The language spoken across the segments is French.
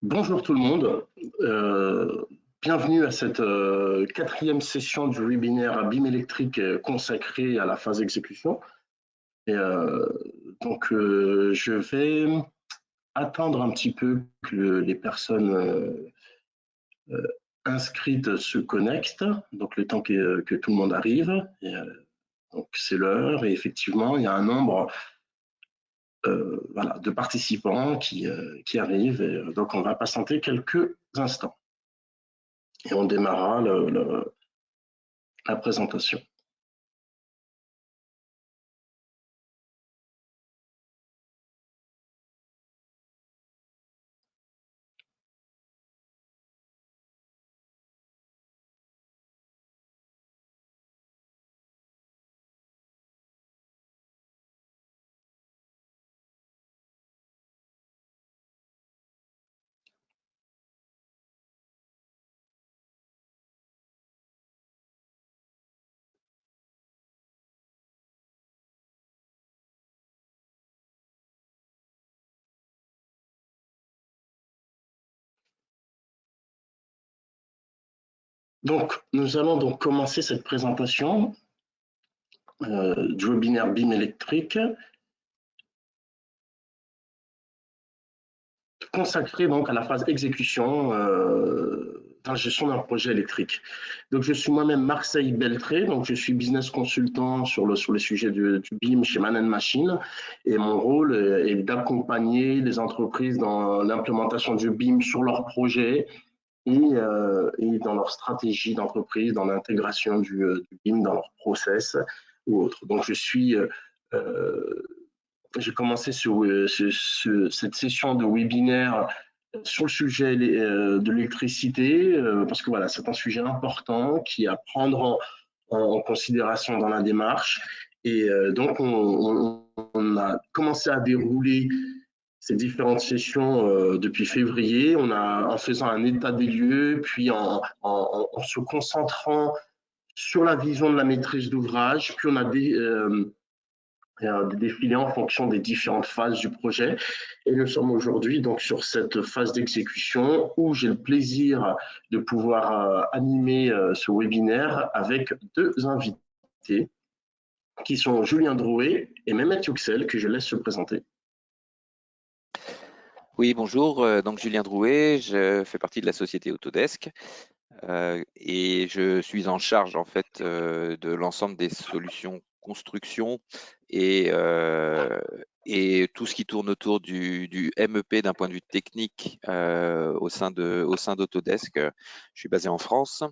Bonjour tout le monde, bienvenue à cette quatrième session du webinaire BIM électrique consacrée à la phase exécution. Je vais attendre un petit peu que les personnes inscrites se connectent, donc le temps que tout le monde arrive. Donc c'est l'heure et effectivement il y a un nombre de participants qui arrivent. Donc on va patienter quelques instants. Et on démarrera la présentation. Donc, nous allons donc commencer cette présentation du webinaire BIM électrique consacré donc à la phase exécution dans la gestion d'un projet électrique. Donc, je suis moi-même Marseille Beltré, donc je suis business consultant sur le sujet du BIM chez Man & Machine, et mon rôle est d'accompagner les entreprises dans l'implémentation du BIM sur leurs projets et dans leur stratégie d'entreprise, dans l'intégration du BIM dans leur process ou autre. Donc, j'ai commencé cette session de webinaire sur le sujet de l'électricité parce que voilà, c'est un sujet important qui est à prendre en considération dans la démarche. Et donc, on a commencé à dérouler ces différentes sessions depuis février, en faisant un état des lieux, puis en se concentrant sur la vision de la maîtrise d'ouvrage, puis on a défilé en fonction des différentes phases du projet. Et nous sommes aujourd'hui donc sur cette phase d'exécution où j'ai le plaisir de pouvoir animer ce webinaire avec deux invités qui sont Julien Drouet et Mehmet Yüksel, que je laisse se présenter. Oui, bonjour, donc Julien Drouet, je fais partie de la société Autodesk et je suis en charge en fait de l'ensemble des solutions construction et tout ce qui tourne autour du MEP d'un point de vue technique au sein d'Autodesk. Je suis basé en France.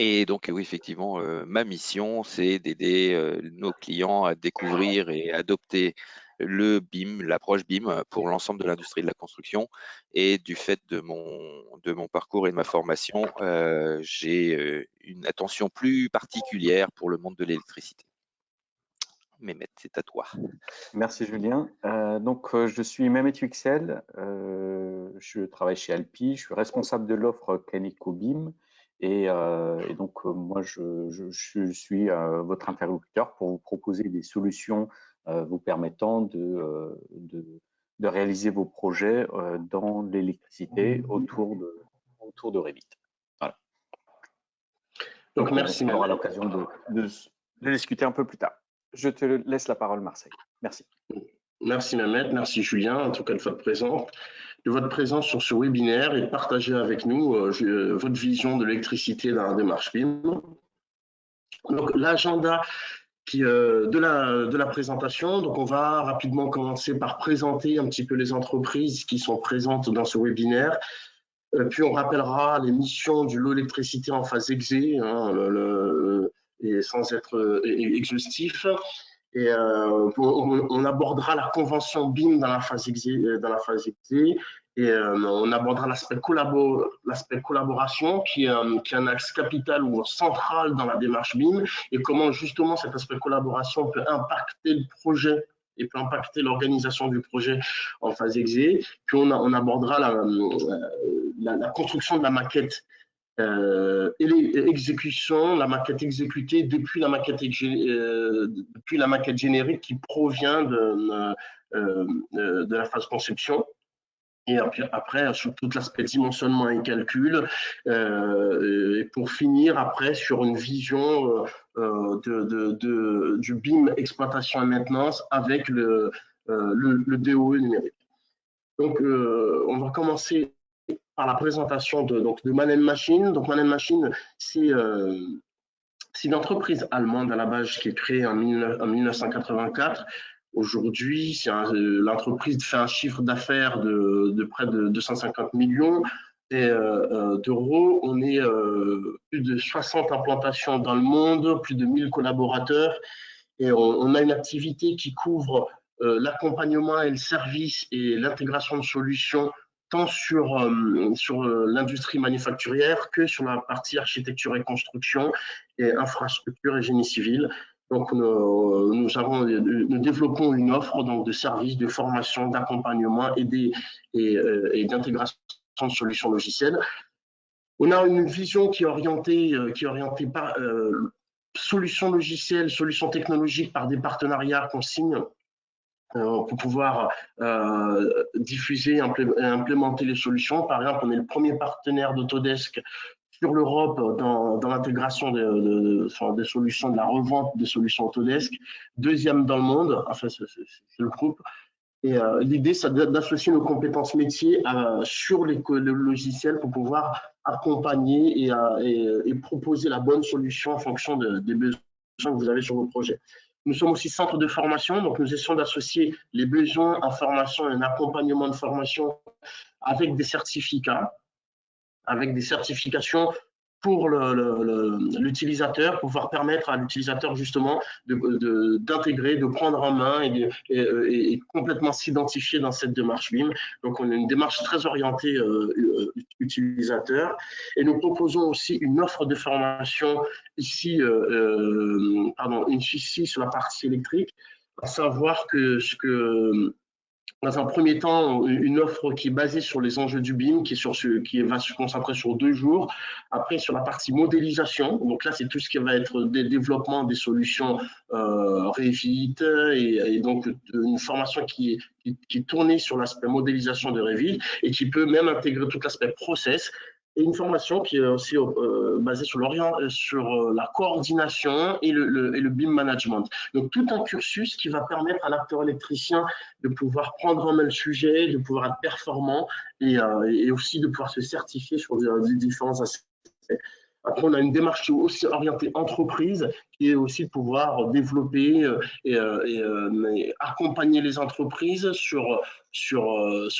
Et donc, oui, effectivement, ma mission, c'est d'aider nos clients à découvrir et adopter le BIM, l'approche BIM pour l'ensemble de l'industrie de la construction. Et du fait de mon parcours et de ma formation, j'ai une attention plus particulière pour le monde de l'électricité. Mehmet, c'est à toi. Merci Julien. Je suis Mehmet Yüksel, je travaille chez Alpi, je suis responsable de l'offre Canico BIM moi je suis votre interlocuteur pour vous proposer des solutions vous permettant de réaliser vos projets dans l'électricité autour de Revit. Voilà. Donc merci. On aura l'occasion de discuter un peu plus tard. Je te laisse la parole, Marseille. Merci. Merci Mehmet, merci Julien, en tout cas de votre présence sur ce webinaire et de partager avec nous votre vision de l'électricité dans la démarche BIM. Donc l'agenda de la présentation, donc on va rapidement commencer par présenter un petit peu les entreprises qui sont présentes dans ce webinaire. Puis on rappellera les missions du lot électricité en phase exé, et sans être exhaustif. Et on abordera la convention BIM dans la phase exé, et on abordera l'aspect collaboration qui est un axe capital ou central dans la démarche BIM, et comment justement cet aspect collaboration peut impacter le projet et peut impacter l'organisation du projet en phase exé. Puis on abordera la construction de la maquette et l'exécution, la maquette exécutée depuis la maquette générique qui provient de la phase conception. Et après, sur tout l'aspect dimensionnement et calcul, et pour finir après sur une vision du BIM exploitation et maintenance avec le DOE numérique. Donc, on va commencer par la présentation de Man & Machine. Donc, Man & Machine, c'est une entreprise allemande à la base qui est créée en 1984. Aujourd'hui, l'entreprise fait un chiffre d'affaires de près de 250 millions d'euros. On est plus de 60 implantations dans le monde, plus de 1000 collaborateurs. Et on a une activité qui couvre l'accompagnement et le service et l'intégration de solutions tant sur l'industrie manufacturière que sur la partie architecture et construction et infrastructure et génie civil. Donc, nous développons une offre donc, de services, de formation, d'accompagnement et d'intégration de solutions logicielles. On a une vision qui est orientée par solutions logicielles, solutions technologiques par des partenariats qu'on signe pour pouvoir diffuser et implémenter les solutions. Par exemple, on est le premier partenaire d'Autodesk sur l'Europe dans l'intégration des solutions, de la revente des solutions Autodesk. Deuxième dans le monde, enfin c'est le groupe. Et l'idée, c'est d'associer nos compétences métiers sur le logiciel pour pouvoir accompagner et proposer la bonne solution en fonction des besoins que vous avez sur vos projets. Nous sommes aussi centre de formation, donc nous essayons d'associer les besoins en formation et un accompagnement de formation avec des certificats, avec des certifications pour l'utilisateur, pouvoir permettre à l'utilisateur justement d'intégrer, de prendre en main et complètement s'identifier dans cette démarche BIM. Donc on a une démarche très orientée utilisateur et nous proposons aussi une offre de formation ici, ici sur la partie électrique, à savoir que dans un premier temps, une offre qui est basée sur les enjeux du BIM, qui va se concentrer sur 2 jours. Après, sur la partie modélisation, donc là, c'est tout ce qui va être des développements des solutions Revit, et donc une formation qui est tournée sur l'aspect modélisation de Revit et qui peut même intégrer tout l'aspect process. Et une formation qui est aussi basée sur la coordination et le BIM management. Donc, tout un cursus qui va permettre à l'acteur électricien de pouvoir prendre en main le sujet, de pouvoir être performant et aussi de pouvoir se certifier sur les différents aspects. Après, on a une démarche aussi orientée entreprise qui est aussi de pouvoir développer et accompagner les entreprises sur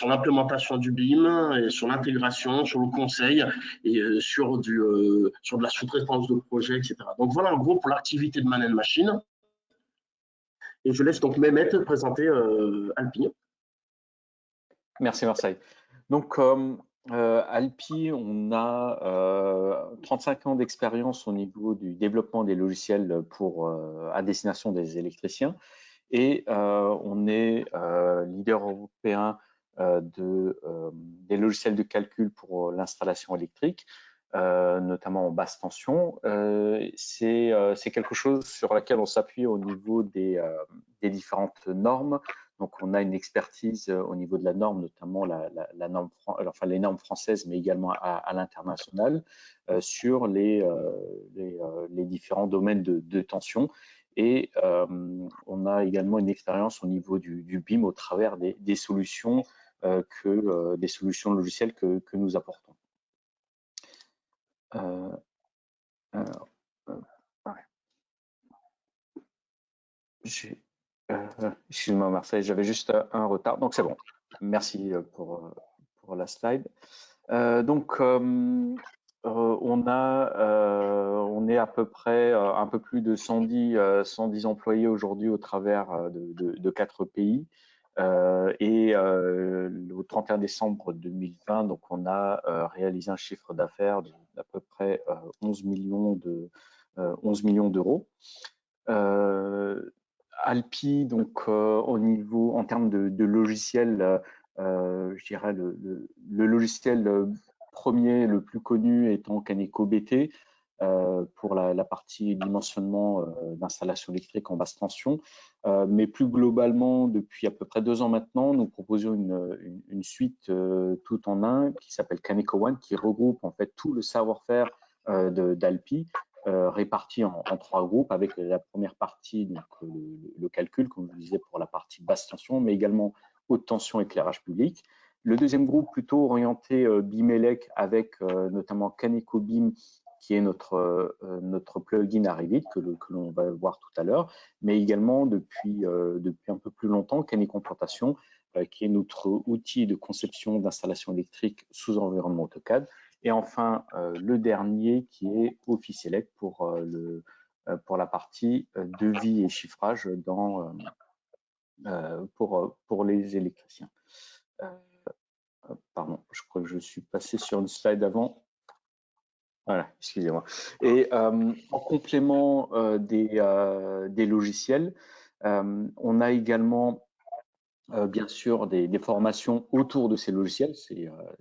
l'implémentation du BIM, et sur l'intégration, sur le conseil et sur de la sous-traitance de projet, etc. Donc voilà en gros pour l'activité de Man & Machine. Et je laisse donc Mehmet présenter Alpi. Merci Marseille. Donc Alpi, on a 35 ans d'expérience au niveau du développement des logiciels à destination des électriciens et on est leader européen des logiciels de calcul pour l'installation électrique, notamment en basse tension. C'est quelque chose sur laquelle on s'appuie au niveau des différentes normes. Donc, on a une expertise au niveau de la norme, notamment les normes françaises, mais également à l'international, sur les différents domaines de tension. Et on a également une expérience au niveau du BIM au travers des solutions des solutions logicielles que nous apportons. Excuse-moi Marseille, j'avais juste un retard, donc c'est bon. Merci pour la slide. Donc on est à peu près un peu plus de 110 employés aujourd'hui au travers de 4 pays. Et au 31 décembre 2020, donc on a réalisé un chiffre d'affaires d'à peu près 11 millions d'euros. Alpi, donc en termes de logiciel, je dirais le logiciel premier, le plus connu étant Caneco BT. pour la partie dimensionnement d'installation électrique en basse tension. Mais plus globalement, depuis à peu près 2 ans maintenant, nous proposions une suite tout en un qui s'appelle Caneco One, qui regroupe en fait tout le savoir-faire d'Alpi, réparti en 3 groupes, avec la première partie, donc le calcul, comme je vous disais, pour la partie basse tension, mais également haute tension, éclairage public. Le deuxième groupe plutôt orienté BIM-ELEC, avec notamment Caneco BIM, qui est notre plugin à Revit que l'on va voir tout à l'heure, mais également depuis un peu plus longtemps, Caneco Plantation, qui est notre outil de conception d'installation électrique sous environnement AutoCAD. Et enfin, le dernier qui est Office-ELEC pour la partie devis et chiffrage pour les électriciens. Pardon, je crois que je suis passé sur une slide avant. Voilà, excusez-moi. Et en complément des logiciels, on a également bien sûr des formations autour de ces logiciels,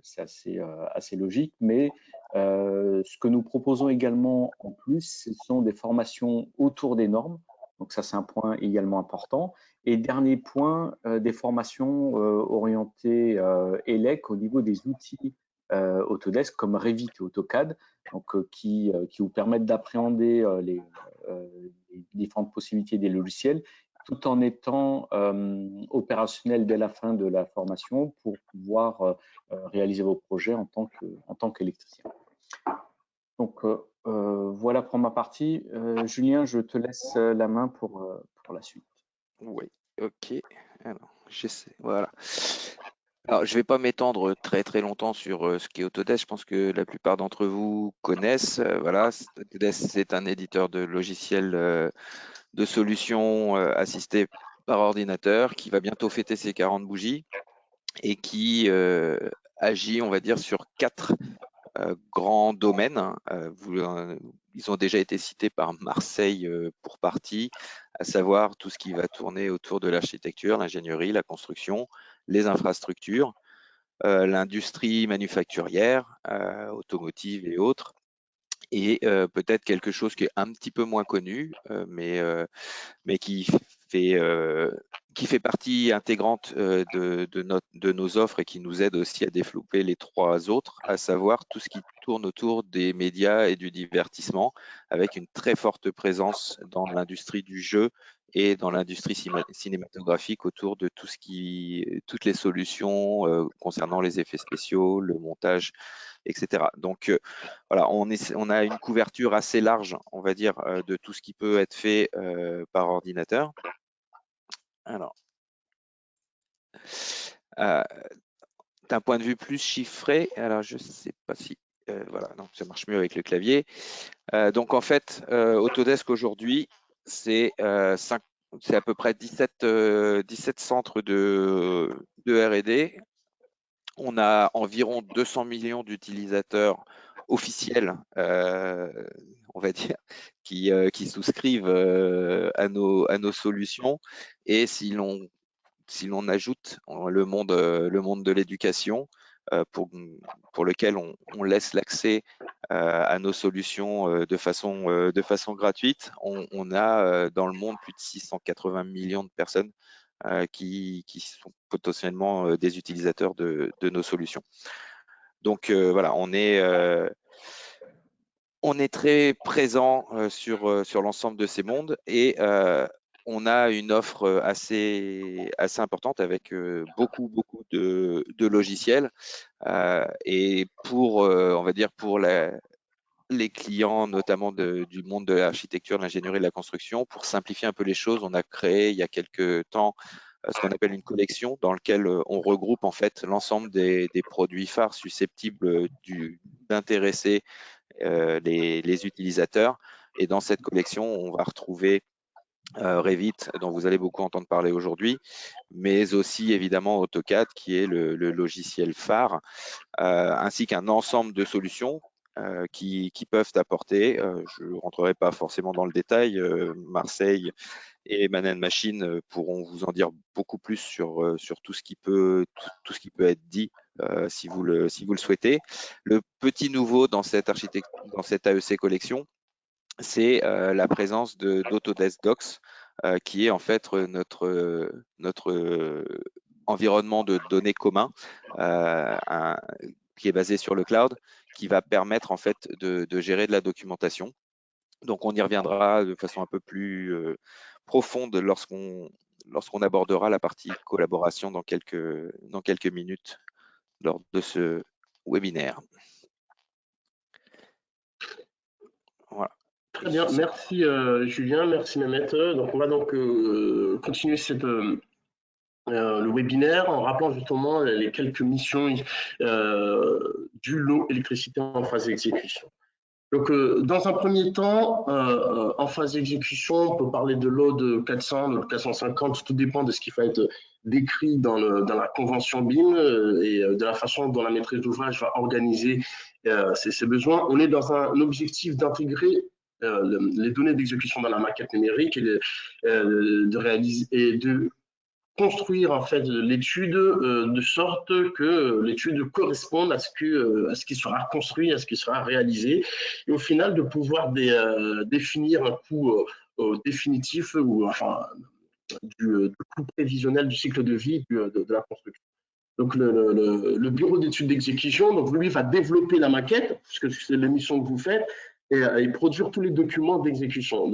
c'est assez logique, mais ce que nous proposons également en plus, ce sont des formations autour des normes, donc ça c'est un point également important. Et dernier point, des formations orientées ELEC au niveau des outils Autodesk comme Revit et AutoCAD, donc qui vous permettent d'appréhender les différentes possibilités des logiciels, tout en étant opérationnel dès la fin de la formation pour pouvoir réaliser vos projets en tant qu'électricien. Donc voilà pour ma partie. Julien, je te laisse la main pour la suite. Oui, ok. Alors, j'essaie. Voilà. Alors, je ne vais pas m'étendre très très longtemps sur ce qu'est Autodesk. Je pense que la plupart d'entre vous connaissent. Voilà, Autodesk, c'est un éditeur de logiciels de solutions assistées par ordinateur qui va bientôt fêter ses 40 bougies et qui agit, on va dire, sur 4 grands domaines. Ils ont déjà été cités par Marseille pour partie, à savoir tout ce qui va tourner autour de l'architecture, l'ingénierie, la construction, les infrastructures, l'industrie manufacturière, automotive et autres. Et peut-être quelque chose qui est un petit peu moins connu, mais qui fait partie intégrante de nos offres et qui nous aide aussi à développer les 3 autres, à savoir tout ce qui tourne autour des médias et du divertissement, avec une très forte présence dans l'industrie du jeu et dans l'industrie cinématographique autour de toutes les solutions concernant les effets spéciaux, le montage, etc. Donc voilà, on a une couverture assez large, on va dire, de tout ce qui peut être fait par ordinateur. Alors, d'un point de vue plus chiffré, alors je ne sais pas si, voilà, non, ça marche mieux avec le clavier. Donc en fait, Autodesk aujourd'hui, c'est à peu près 17 centres de R&D. On a environ 200 millions d'utilisateurs officiels, on va dire, qui souscrivent à nos solutions. Et si l'on ajoute le monde de l'éducation, pour lequel on laisse l'accès à nos solutions de façon gratuite, on a dans le monde plus de 680 millions de personnes qui sont potentiellement des utilisateurs de nos solutions. Donc voilà, on est très présent sur l'ensemble de ces mondes et on a une offre assez importante avec beaucoup de logiciels et on va dire pour les clients, notamment du monde de l'architecture, de l'ingénierie et de la construction, pour simplifier un peu les choses, on a créé il y a quelques temps ce qu'on appelle une collection dans laquelle on regroupe en fait l'ensemble des produits phares susceptibles d'intéresser les utilisateurs. Et dans cette collection, on va retrouver Revit, dont vous allez beaucoup entendre parler aujourd'hui, mais aussi évidemment AutoCAD, qui est le logiciel phare, ainsi qu'un ensemble de solutions qui peuvent apporter, je ne rentrerai pas forcément dans le détail, Marseille et Man & Machine pourront vous en dire beaucoup plus sur tout ce qui peut être dit si vous le souhaitez. Le petit nouveau dans cette AEC collection, c'est la présence d'Autodesk Docs, qui est en fait notre environnement de données commun, qui est basé sur le cloud, qui va permettre en fait de gérer de la documentation. Donc on y reviendra de façon un peu plus profonde lorsqu'on abordera la partie collaboration dans quelques minutes lors de ce webinaire. Voilà. Très bien, merci Julien, merci Mehmet. Donc on va donc continuer le webinaire en rappelant justement les quelques missions du lot électricité en phase d'exécution. Donc, dans un premier temps, en phase d'exécution, on peut parler de load 400, load 450, tout dépend de ce qui va être décrit dans la convention BIM et de la façon dont la maîtrise d'ouvrage va organiser ses besoins. On est dans un objectif d'intégrer les données d'exécution dans la maquette numérique et de construire en fait l'étude de sorte que l'étude corresponde à ce qui sera construit, à ce qui sera réalisé, et au final de pouvoir définir un coût définitif ou enfin du coût prévisionnel du cycle de vie de la construction. Donc le bureau d'études d'exécution, donc lui va développer la maquette, puisque c'est l'émission que vous faites, et produire tous les documents d'exécution.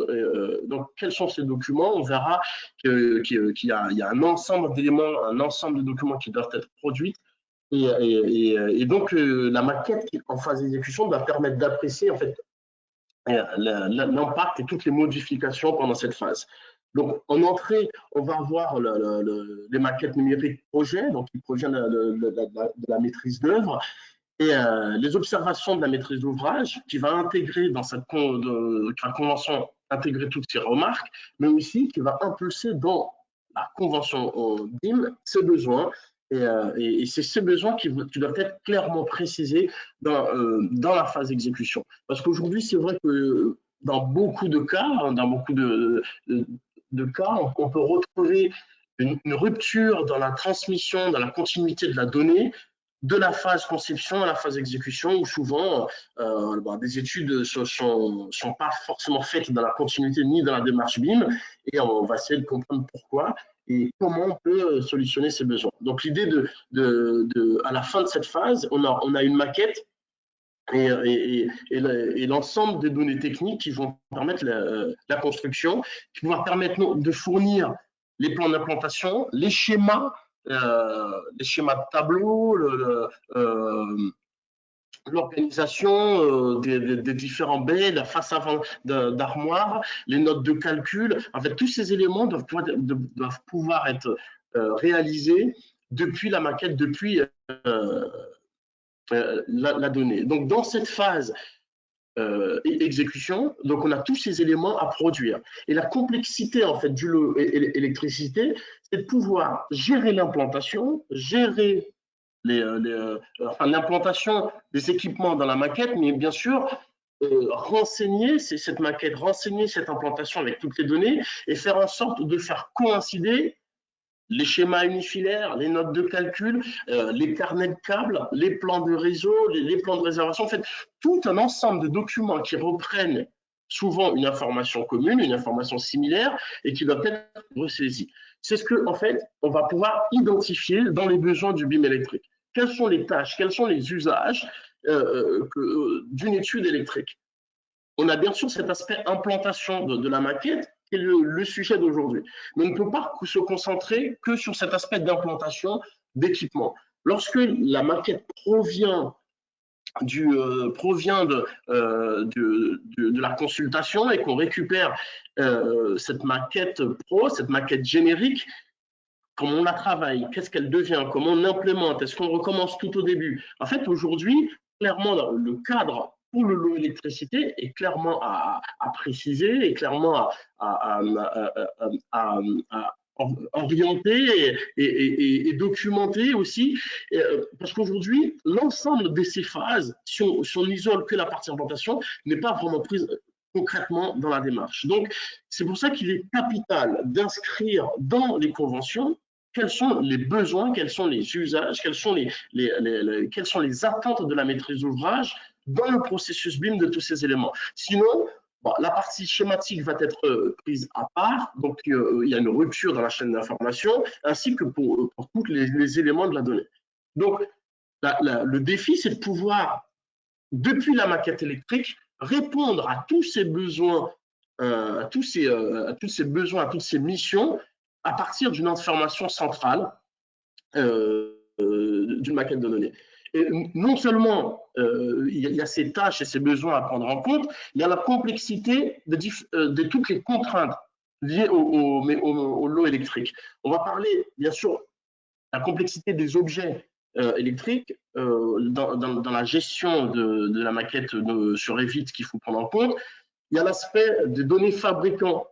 Donc, quels sont ces documents? On verra qu'il y a un ensemble d'éléments, un ensemble de documents qui doivent être produits. Et donc, la maquette en phase d'exécution doit permettre d'apprécier en fait l'impact et toutes les modifications pendant cette phase. Donc, en entrée, on va avoir les maquettes numériques projet, donc qui provient de la maîtrise d'œuvre. Et les observations de la maîtrise d'ouvrage qui va intégrer dans cette convention intégrer toutes ces remarques, mais aussi qui va impulser dans la convention BIM ses besoins. Et c'est ces besoins qui doivent être clairement précisés dans la phase d'exécution. Parce qu'aujourd'hui, c'est vrai que dans beaucoup de cas, on peut retrouver une rupture dans la transmission, dans la continuité de la donnée, de la phase conception à la phase exécution, où souvent des études ne sont pas forcément faites dans la continuité ni dans la démarche BIM, et on va essayer de comprendre pourquoi et comment on peut solutionner ces besoins. Donc l'idée à la fin de cette phase, on a une maquette et l'ensemble des données techniques qui vont permettre la construction, qui vont permettre de fournir les plans d'implantation, les schémas de tableau, l'organisation des différents baies, la face avant d'armoire, les notes de calcul. En fait, tous ces éléments doivent pouvoir être réalisés depuis la maquette, depuis la donnée. Donc, dans cette phase exécution, donc on a tous ces éléments à produire. Et la complexité en fait du lot électricité, c'est de pouvoir gérer l'implantation, gérer l'implantation des équipements dans la maquette, mais bien sûr renseigner cette maquette, renseigner cette implantation avec toutes les données et faire en sorte de faire coïncider les schémas unifilaires, les notes de calcul, les carnets de câbles, les plans de réseau, les plans de réservation, en fait, tout un ensemble de documents qui reprennent souvent une information commune, une information similaire et qui doivent être ressaisis. C'est ce que, en fait, on va pouvoir identifier dans les besoins du BIM électrique. Quelles sont les tâches, quels sont les usages d'une étude électrique? On a bien sûr cet aspect implantation de la maquette, qui est le sujet d'aujourd'hui. Mais on ne peut pas se concentrer que sur cet aspect d'implantation d'équipement. Lorsque la maquette provient de la consultation et qu'on récupère cette maquette pro, cette maquette générique, comment on la travaille, qu'est-ce qu'elle devient, comment on implémente, est-ce qu'on recommence tout au début? En fait, aujourd'hui, clairement, le cadre pour le lot électricité est clairement à préciser, et clairement à orienter et documenter aussi, parce qu'aujourd'hui, l'ensemble de ces phases, si on n'isole que la partie implantation, n'est pas vraiment prise concrètement dans la démarche. Donc, c'est pour ça qu'il est capital d'inscrire dans les conventions quels sont les besoins, quels sont les usages, quelles sont les attentes de la maîtrise d'ouvrage dans le processus BIM de tous ces éléments. Sinon, bon, la partie schématique va être prise à part, donc il y a une rupture dans la chaîne d'information, ainsi que pour tous les éléments de la donnée. Donc, le défi, c'est de pouvoir, depuis la maquette électrique, répondre à tous ces besoins, à toutes ces missions, à partir d'une information centrale d'une maquette de données. Et non seulement il y a ces tâches et ces besoins à prendre en compte, il y a la complexité de toutes les contraintes liées au lot électrique. On va parler, bien sûr, de la complexité des objets électriques dans la gestion de la maquette sur Revit qu'il faut prendre en compte. Il y a l'aspect des données fabricants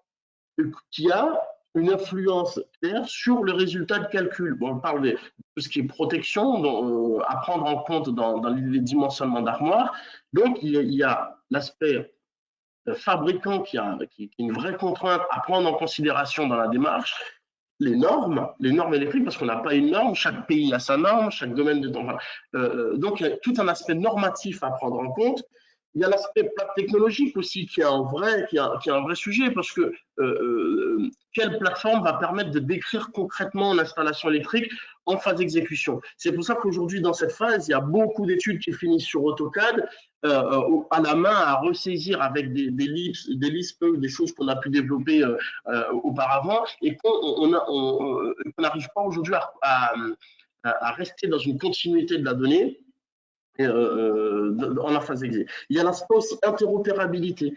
qui a une influence claire sur le résultat de calcul. Bon, on parle de tout ce qui est protection à prendre en compte dans les dimensionnements d'armoire. Donc, il y a l'aspect fabricant qui est une vraie contrainte à prendre en considération dans la démarche. Les normes électriques, parce qu'on n'a pas une norme, chaque pays a sa norme, chaque domaine de donc, il y a tout un aspect normatif à prendre en compte. Il y a l'aspect plaque technologique aussi qui est un vrai sujet, parce que quelle plateforme va permettre de décrire concrètement l'installation électrique en phase d'exécution. C'est pour ça qu'aujourd'hui, dans cette phase, il y a beaucoup d'études qui finissent sur AutoCAD, à la main, à ressaisir avec des Lisp, des choses qu'on a pu développer auparavant, et qu'on n'arrive pas aujourd'hui à rester dans une continuité de la donnée en la phase exé. Il y a l'aspect aussi interopérabilité,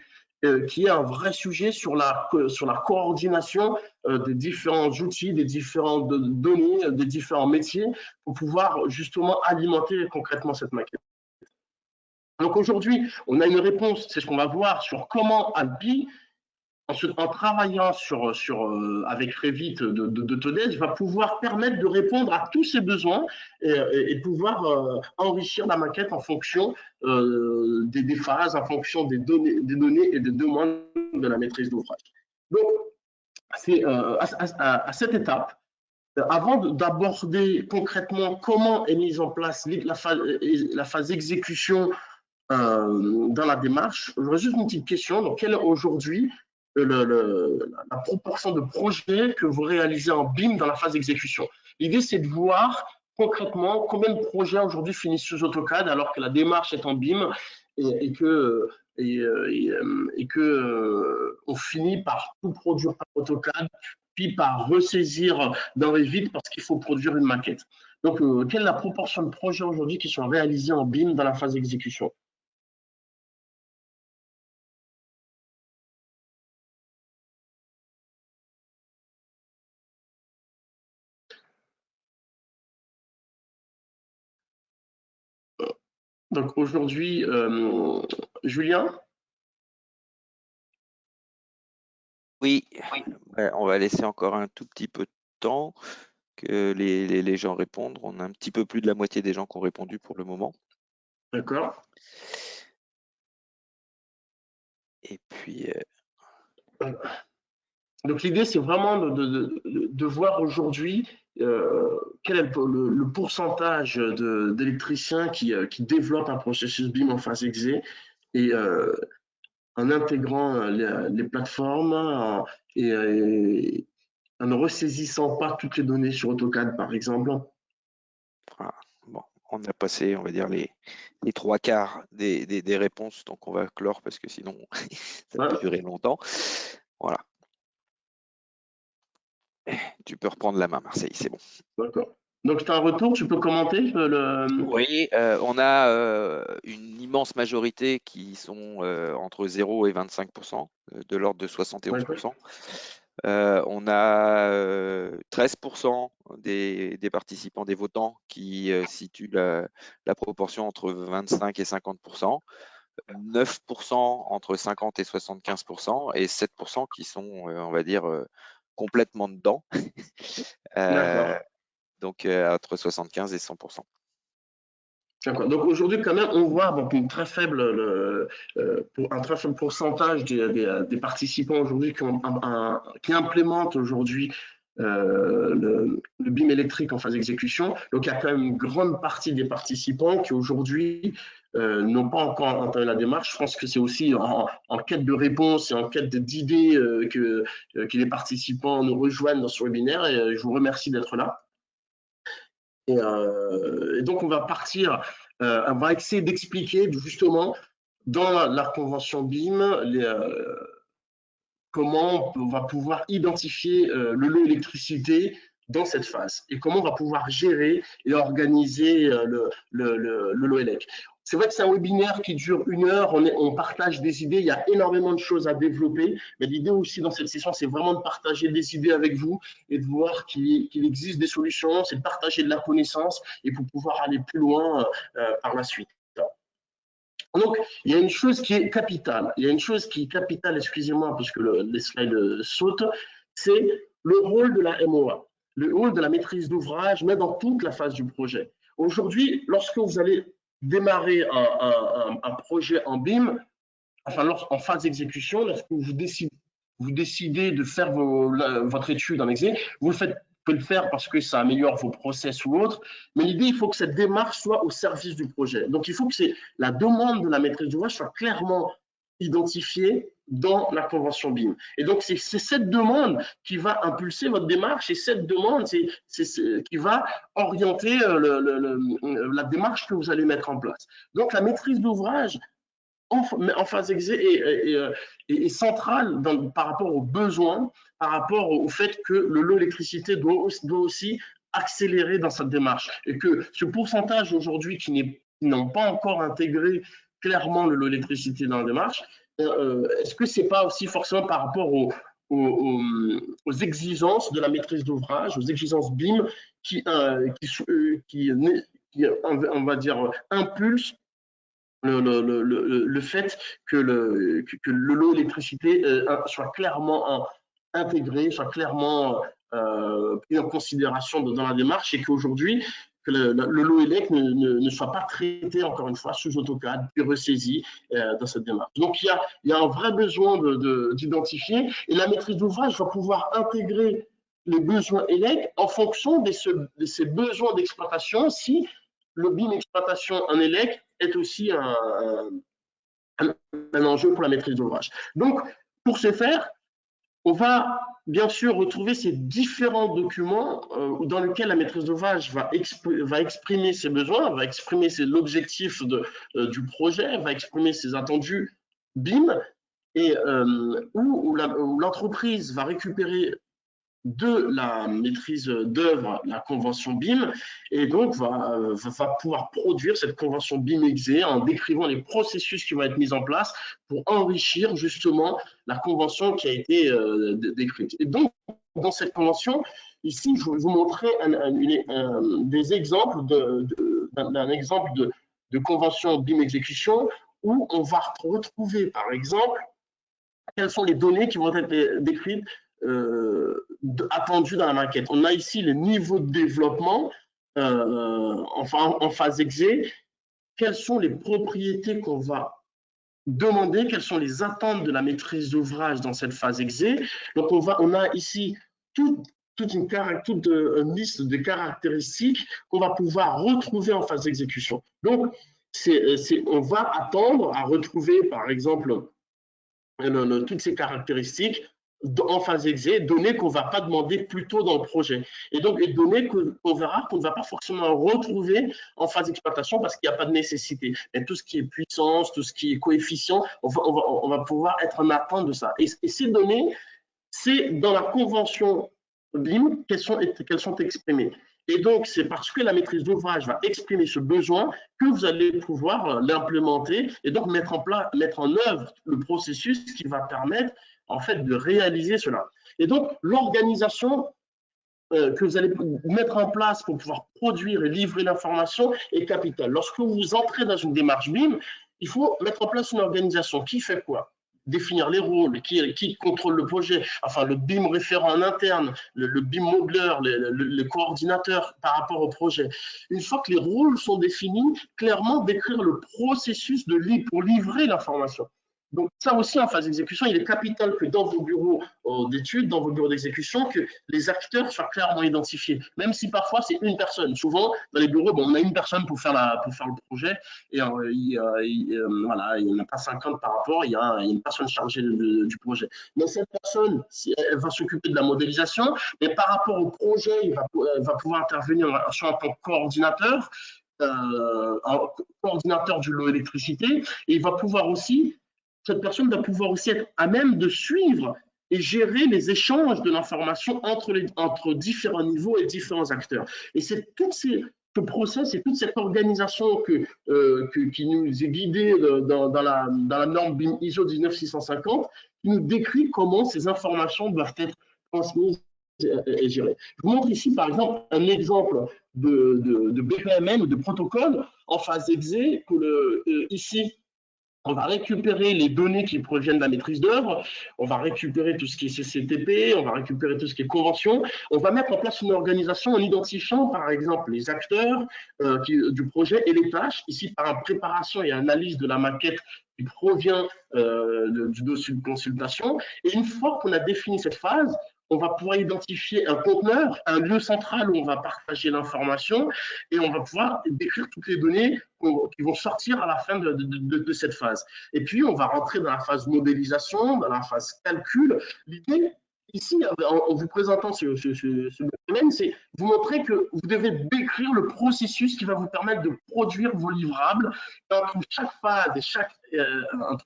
qui est un vrai sujet sur la coordination des différents outils, des différentes données, des différents métiers, pour pouvoir justement alimenter concrètement cette maquette. Donc aujourd'hui, on a une réponse, c'est ce qu'on va voir sur comment Alpi, en travaillant avec Revit d'Autodesk, va pouvoir permettre de répondre à tous ces besoins et pouvoir enrichir la maquette en fonction des phases, en fonction des données et des demandes de la maîtrise d'ouvrage. Donc, c'est à cette étape, avant d'aborder concrètement comment est mise en place la phase exécution dans la démarche, j'aurais juste une petite question. Donc, quelle est aujourd'hui la proportion de projets que vous réalisez en BIM dans la phase d'exécution? L'idée, c'est de voir concrètement combien de projets aujourd'hui finissent sous AutoCAD alors que la démarche est en BIM et que on finit par tout produire par AutoCAD, puis par ressaisir dans Revit parce qu'il faut produire une maquette. Donc, quelle est la proportion de projets aujourd'hui qui sont réalisés en BIM dans la phase d'exécution? Donc aujourd'hui, Julien? Oui, on va laisser encore un tout petit peu de temps que les gens répondent. On a un petit peu plus de la moitié des gens qui ont répondu pour le moment. D'accord. Et puis... Donc l'idée, c'est vraiment de voir aujourd'hui quel est le pourcentage d'électriciens qui développent un processus BIM en phase exé et en intégrant les plateformes et en ne ressaisissant pas toutes les données sur AutoCAD, par exemple. Voilà. Bon, on a passé, on va dire, les 3/4 des réponses, donc on va clore parce que sinon, ça peut durer longtemps. Voilà. Tu peux reprendre la main, Marseille, c'est bon. D'accord. Donc, tu as un retour, tu peux commenter Oui, on a une immense majorité qui sont entre 0 et 25%, de l'ordre de 71%. On a 13% des participants, des votants, qui situent la proportion entre 25 et 50%, 9% entre 50 et 75%, et 7% qui sont, on va dire, complètement dedans. Donc entre 75 et 100%. D'accord. Donc aujourd'hui, quand même, on voit donc un très faible pourcentage des participants aujourd'hui qui implémentent aujourd'hui le BIM électrique en phase d'exécution. Donc, il y a quand même une grande partie des participants qui aujourd'hui n'ont pas encore entamé la démarche. Je pense que c'est aussi en quête de réponse et en quête d'idées que les participants nous rejoignent dans ce webinaire. Et je vous remercie d'être là. Et donc, on va partir, on va essayer d'expliquer justement dans la convention BIM comment on va pouvoir identifier le lot électricité dans cette phase et comment on va pouvoir gérer et organiser le lot élec. C'est vrai que c'est un webinaire qui dure 1 heure, on partage des idées, il y a énormément de choses à développer, mais l'idée aussi dans cette session, c'est vraiment de partager des idées avec vous et de voir qu'il existe des solutions, c'est de partager de la connaissance et pour pouvoir aller plus loin par la suite. Donc, il y a une chose qui est capitale. Il y a une chose qui est capitale, excusez-moi, parce que les slides sautent, c'est le rôle de la MOA, le rôle de la maîtrise d'ouvrage, mais dans toute la phase du projet. Aujourd'hui, lorsque vous allez démarrer un projet en BIM, enfin, en phase d'exécution, lorsque vous décidez de faire votre étude en exé, vous pouvez le faire parce que ça améliore vos process ou autre, mais l'idée, il faut que cette démarche soit au service du projet. Donc, il faut que la demande de la maîtrise d'ouvrage soit clairement identifiée dans la convention BIM. Et donc, c'est cette demande qui va impulser votre démarche et cette demande, c'est qui va orienter la démarche que vous allez mettre en place. Donc, la maîtrise d'ouvrage en phase exé est centrale par rapport aux besoins, par rapport au fait que le lot électricité doit aussi accélérer dans cette démarche et que ce pourcentage aujourd'hui qui n'ont pas encore intégré clairement le lot électricité dans la démarche, est-ce que c'est pas aussi forcément par rapport aux exigences de la maîtrise d'ouvrage, aux exigences BIM qui on va dire, impulsent le fait que le lot électricité soit clairement intégré, soit clairement pris en considération dans la démarche et qu'aujourd'hui, que le lot élec ne soit pas traité, encore une fois, sous AutoCAD, puis ressaisi dans cette démarche. Donc, il y a un vrai besoin d'identifier et la maîtrise d'ouvrage va pouvoir intégrer les besoins élec en fonction de ces besoins d'exploitation si le BIM exploitation en élec est aussi un enjeu pour la maîtrise d'ouvrage. Donc, pour ce faire, on va bien sûr retrouver ces différents documents dans lesquels la maîtrise d'ouvrage va exprimer ses besoins, va exprimer l'objectif du projet, va exprimer ses attendus BIM, et où l'entreprise va récupérer de la maîtrise d'œuvre, la convention BIM, et donc va pouvoir produire cette convention BIM exé en décrivant les processus qui vont être mis en place pour enrichir justement la convention qui a été décrite. Et donc, dans cette convention, ici, je vais vous montrer des exemples d'un exemple de convention BIM exécution où on va retrouver, par exemple, quelles sont les données qui vont être décrites attendu dans la maquette. On a ici les niveaux de développement en phase exé. Quelles sont les propriétés qu'on va demander? Quelles sont les attentes de la maîtrise d'ouvrage dans cette phase exé? Donc, on a ici toute une liste de caractéristiques qu'on va pouvoir retrouver en phase d'exécution. Donc, on va attendre à retrouver, par exemple, toutes ces caractéristiques en phase exé, données qu'on ne va pas demander plus tôt dans le projet. Et donc, les données qu'on verra qu'on ne va pas forcément retrouver en phase d'exploitation parce qu'il n'y a pas de nécessité. Mais tout ce qui est puissance, tout ce qui est coefficient, on va pouvoir être en attente de ça. Et ces données, c'est dans la convention BIM qu'elles sont exprimées. Et donc, c'est parce que la maîtrise d'ouvrage va exprimer ce besoin que vous allez pouvoir l'implémenter et donc mettre en œuvre le processus qui va permettre en fait de réaliser cela. Et donc, l'organisation que vous allez mettre en place pour pouvoir produire et livrer l'information est capitale. Lorsque vous entrez dans une démarche BIM, il faut mettre en place une organisation qui fait quoi? Définir les rôles, qui contrôle le projet, enfin le BIM référent en interne, le BIM modeler, le coordinateur par rapport au projet. Une fois que les rôles sont définis, clairement décrire le processus pour livrer l'information. Donc ça aussi, en phase d'exécution, il est capital que dans vos bureaux d'études, dans vos bureaux d'exécution, que les acteurs soient clairement identifiés, même si parfois c'est une personne. Souvent, dans les bureaux, bon, on a une personne pour faire le projet, et voilà, il n'y en a pas 50 par rapport, il y a une personne chargée du projet. Mais cette personne, elle va s'occuper de la modélisation, mais par rapport au projet, il va pouvoir intervenir soit en tant que coordinateur, un coordinateur du lot électricité, et il va pouvoir aussi, cette personne va pouvoir aussi être à même de suivre et gérer les échanges de l'information entre différents niveaux et différents acteurs. Et c'est ce process et toute cette organisation qui nous est guidée dans la norme BIM ISO 19650 qui nous décrit comment ces informations doivent être transmises et gérées. Je vous montre ici, par exemple, un exemple de BPMN ou de protocole en phase exé que ici, on va récupérer les données qui proviennent de la maîtrise d'œuvre, on va récupérer tout ce qui est CCTP, on va récupérer tout ce qui est convention, on va mettre en place une organisation en identifiant par exemple les acteurs du projet et les tâches, ici par une préparation et analyse de la maquette qui provient du dossier de consultation. Et une fois qu'on a défini cette phase, on va pouvoir identifier un conteneur, un lieu central où on va partager l'information et on va pouvoir décrire toutes les données qui vont sortir à la fin de cette phase. Et puis, on va rentrer dans la phase modélisation, dans la phase calcul. L'idée, ici, en vous présentant ce domaine, c'est vous montrer que vous devez décrire le processus qui va vous permettre de produire vos livrables. Entre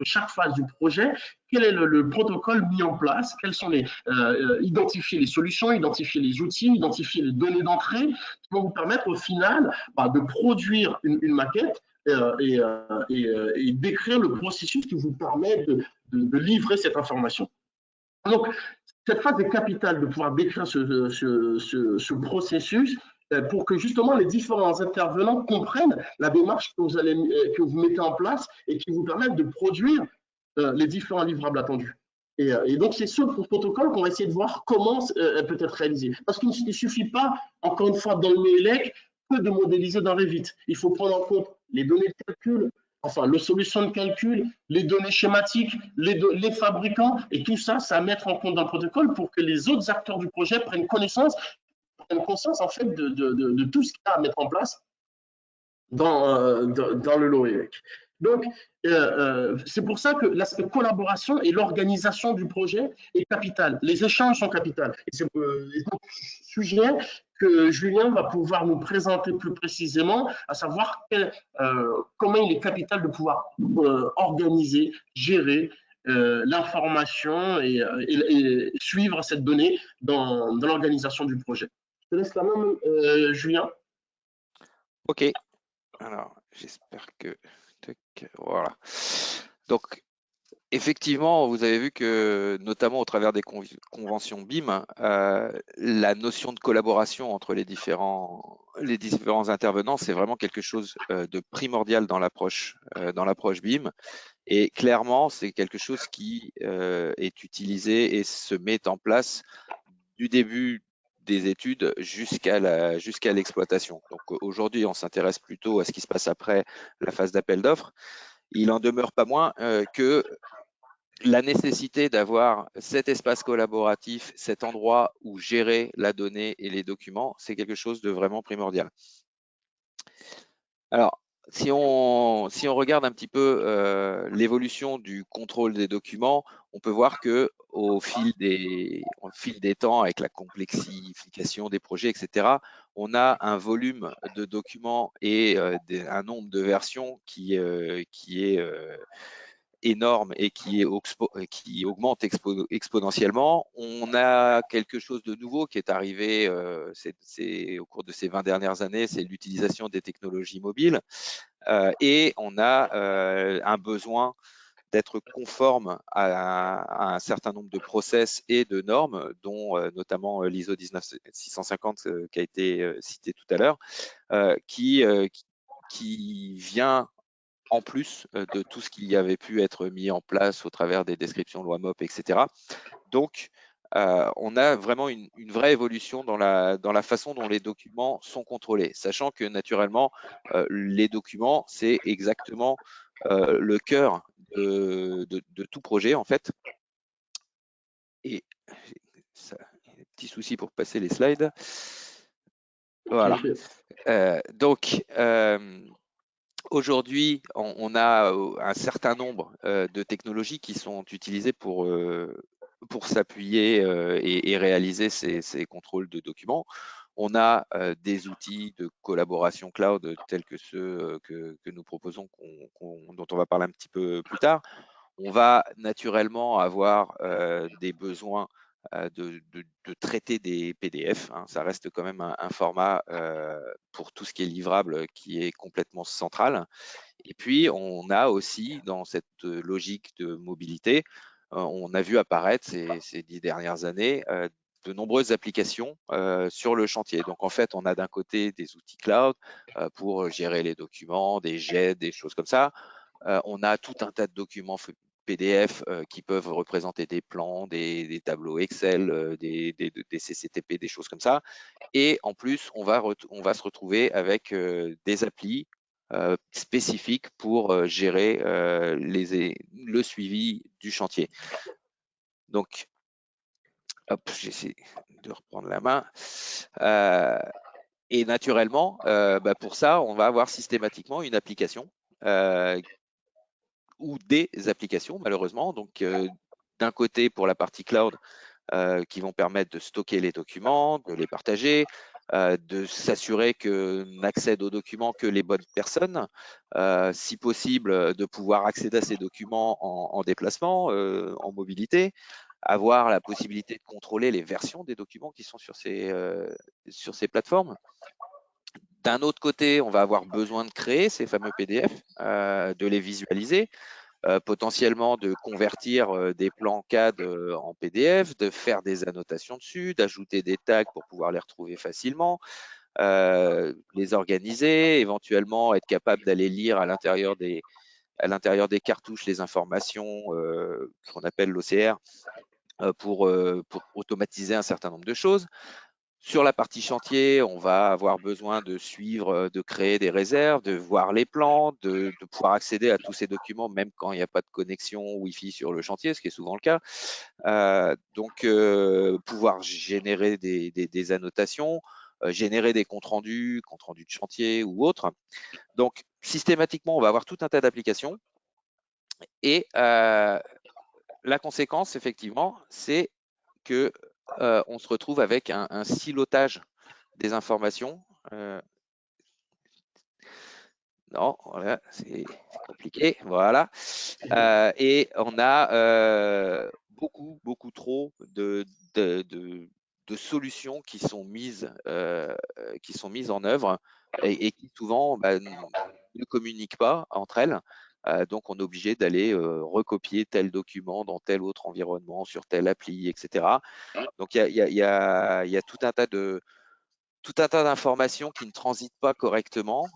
chaque phase du projet, quel est le protocole mis en place, quels sont identifier les solutions, identifier les outils, identifier les données d'entrée qui vont vous permettre au final de produire une maquette et décrire le processus qui vous permet de livrer cette information. Donc, cette phase est capitale de pouvoir décrire ce processus pour que justement les différents intervenants comprennent la démarche que vous mettez en place et qui vous permettent de produire les différents livrables attendus. Et donc, c'est ce protocole qu'on va essayer de voir comment elle peut être réalisée. Parce qu'il ne suffit pas, encore une fois, dans le MELEC, que de modéliser dans Revit. Il faut prendre en compte les données de calcul, enfin, les solutions de calcul, les données schématiques, les fabricants, et tout ça, c'est à mettre en compte dans le protocole pour que les autres acteurs du projet prennent conscience en fait de tout ce qu'il y a à mettre en place dans le LOELEC. Donc, c'est pour ça que l'aspect collaboration et l'organisation du projet est capital. Les échanges sont capitales. Et c'est un sujet que Julien va pouvoir nous présenter plus précisément, à savoir comment il est capital de pouvoir organiser, gérer l'information et suivre cette donnée dans l'organisation du projet. Je te laisse la main, Julien. Ok. Alors, j'espère que… Voilà. Donc, effectivement, vous avez vu que, notamment au travers des conventions BIM, la notion de collaboration entre les différents intervenants, c'est vraiment quelque chose de primordial dans l'approche BIM. Et clairement, c'est quelque chose qui est utilisé et se met en place du début des études jusqu'à l'exploitation. Donc aujourd'hui, on s'intéresse plutôt à ce qui se passe après la phase d'appel d'offres. Il en demeure pas moins que la nécessité d'avoir cet espace collaboratif, cet endroit où gérer la donnée et les documents, c'est quelque chose de vraiment primordial. Alors, si on regarde un petit peu l'évolution du contrôle des documents, on peut voir que au fil des temps, avec la complexification des projets, etc., on a un volume de documents et un nombre de versions qui est énorme et qui augmente exponentiellement. On a quelque chose de nouveau qui est arrivé au cours de ces 20 dernières années, c'est l'utilisation des technologies mobiles. Et on a un besoin d'être conforme à un certain nombre de process et de normes, dont notamment l'ISO 19650 qui a été cité tout à l'heure, qui vient en plus de tout ce qui avait pu être mis en place au travers des descriptions loi MOP, etc. Donc, on a vraiment une vraie évolution dans la façon dont les documents sont contrôlés, sachant que naturellement, les documents, c'est exactement le cœur de tout projet en fait. Et ça, petit souci pour passer les slides. Voilà. Donc, aujourd'hui, on a un certain nombre de technologies qui sont utilisées pour s'appuyer et réaliser ces contrôles de documents. On a des outils de collaboration cloud tels que ceux que nous proposons, dont on va parler un petit peu plus tard. On va naturellement avoir des besoins de traiter des PDF. Hein. Ça reste quand même un format pour tout ce qui est livrable qui est complètement central. Et puis, on a aussi, dans cette logique de mobilité, on a vu apparaître ces 10 dernières années de nombreuses applications sur le chantier. Donc, en fait, on a d'un côté des outils cloud pour gérer les documents, des jets, des choses comme ça. On a tout un tas de documents PDF qui peuvent représenter des plans, des tableaux Excel, des CCTP, des choses comme ça. Et en plus, on va se retrouver avec des applis spécifiques pour gérer le suivi du chantier. Donc, hop, j'essaie de reprendre la main. Et naturellement, pour ça, on va avoir systématiquement une application ou des applications, malheureusement. Donc, d'un côté, pour la partie cloud, qui vont permettre de stocker les documents, de les partager, de s'assurer que n'accèdent aux documents que les bonnes personnes, si possible, de pouvoir accéder à ces documents en déplacement, en mobilité, avoir la possibilité de contrôler les versions des documents qui sont sur ces plateformes. D'un autre côté, on va avoir besoin de créer ces fameux PDF, de les visualiser, potentiellement de convertir des plans CAD en PDF, de faire des annotations dessus, d'ajouter des tags pour pouvoir les retrouver facilement, les organiser, éventuellement être capable d'aller lire à l'intérieur des cartouches les informations qu'on appelle l'OCR pour automatiser un certain nombre de choses. Sur la partie chantier, on va avoir besoin de suivre, de créer des réserves, de voir les plans, de pouvoir accéder à tous ces documents, même quand il n'y a pas de connexion Wi-Fi sur le chantier, ce qui est souvent le cas. Donc, pouvoir générer des annotations, générer des comptes rendus de chantier ou autres. Donc, systématiquement, on va avoir tout un tas d'applications. Et la conséquence, effectivement, c'est que on se retrouve avec un silotage des informations. Non, voilà, c'est compliqué. Voilà. Et on a beaucoup trop de solutions qui sont mises en œuvre et qui souvent ne communiquent pas entre elles. Donc, on est obligé d'aller recopier tel document dans tel autre environnement, sur telle appli, etc. Donc, il y a tout un tas d'informations qui ne transitent pas correctement.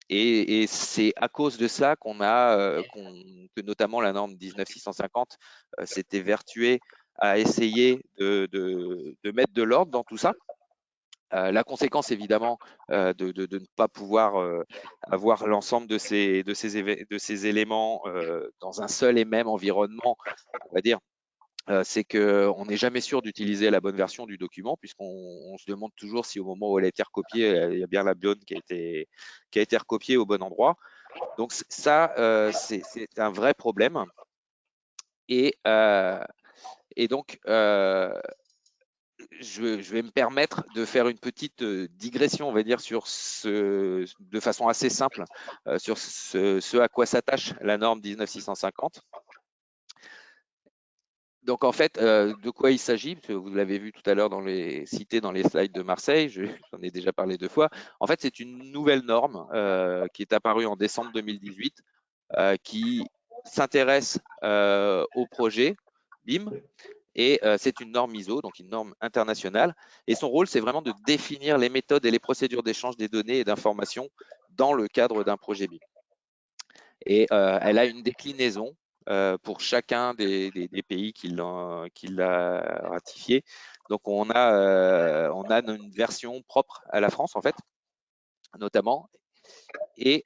Et c'est à cause de ça que notamment la norme 19650 s'était vertuée à essayer de mettre de l'ordre dans tout ça. La conséquence, évidemment, de ne pas pouvoir avoir l'ensemble de ces éléments dans un seul et même environnement, on va dire, c'est qu'on n'est jamais sûr d'utiliser la bonne version du document, puisqu'on se demande toujours si au moment où elle a été recopiée, il y a bien la bonne qui a été recopiée au bon endroit. Donc ça, c'est un vrai problème. Et donc, je vais me permettre de faire une petite digression, on va dire, de façon assez simple, sur ce à quoi s'attache la norme 19650. Donc en fait, de quoi il s'agit? Vous l'avez vu tout à l'heure cité dans les slides de Marseille, j'en ai déjà parlé 2 fois. En fait, c'est une nouvelle norme qui est apparue en décembre 2018, qui s'intéresse au projet BIM, et c'est une norme ISO, donc une norme internationale. Et son rôle, c'est vraiment de définir les méthodes et les procédures d'échange des données et d'informations dans le cadre d'un projet BIM. Et elle a une déclinaison pour chacun des pays qui l'a ratifié. Donc on a une version propre à la France en fait, notamment. Et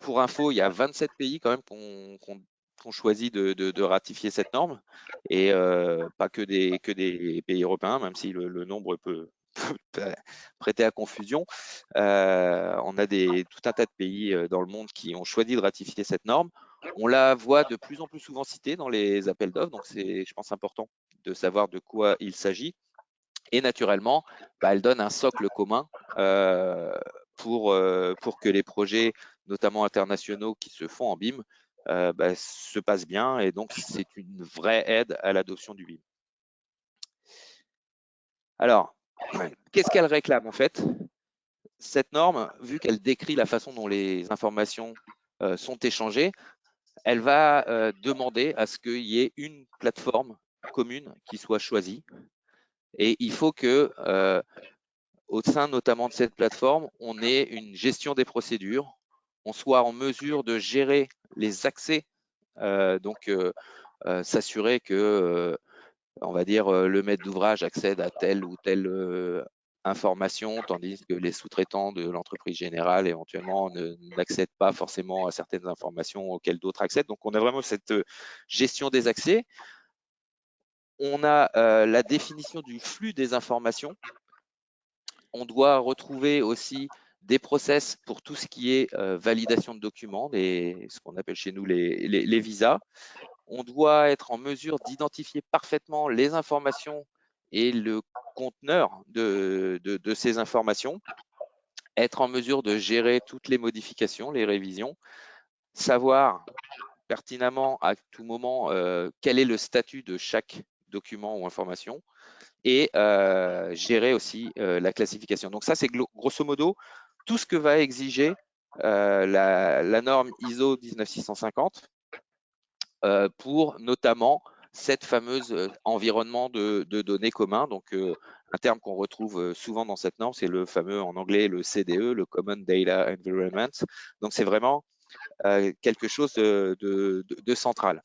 pour info, il y a 27 pays quand même qui ont choisi de ratifier cette norme, et pas que des pays européens, même si le nombre peut prêter à confusion. On a tout un tas de pays dans le monde qui ont choisi de ratifier cette norme. On la voit de plus en plus souvent citée dans les appels d'offres, donc c'est, je pense, important de savoir de quoi il s'agit. Et naturellement, elle donne un socle commun pour que les projets, notamment internationaux, qui se font en BIM, se passent bien, et donc c'est une vraie aide à l'adoption du BIM. Alors, qu'est-ce qu'elle réclame en fait? Cette norme, vu qu'elle décrit la façon dont les informations sont échangées, elle va demander à ce qu'il y ait une plateforme commune qui soit choisie. Et il faut que, au sein notamment de cette plateforme, on ait une gestion des procédures, on soit en mesure de gérer les accès, s'assurer que, on va dire, le maître d'ouvrage accède à telle ou telle information, tandis que les sous-traitants de l'entreprise générale éventuellement n'accèdent pas forcément à certaines informations auxquelles d'autres accèdent. Donc on a vraiment cette gestion des accès. On a la définition du flux des informations. On doit retrouver aussi des process pour tout ce qui est validation de documents, ce qu'on appelle chez nous les visas. On doit être en mesure d'identifier parfaitement les informations et le conteneur de ces informations, être en mesure de gérer toutes les modifications, les révisions, savoir pertinemment à tout moment quel est le statut de chaque document ou information, et gérer aussi la classification. Donc ça, c'est grosso modo tout ce que va exiger la norme ISO 19650 pour notamment cette fameuse environnement de données commun. Donc un terme qu'on retrouve souvent dans cette norme, c'est le fameux, en anglais, le CDE, le Common Data Environment. Donc c'est vraiment quelque chose de central.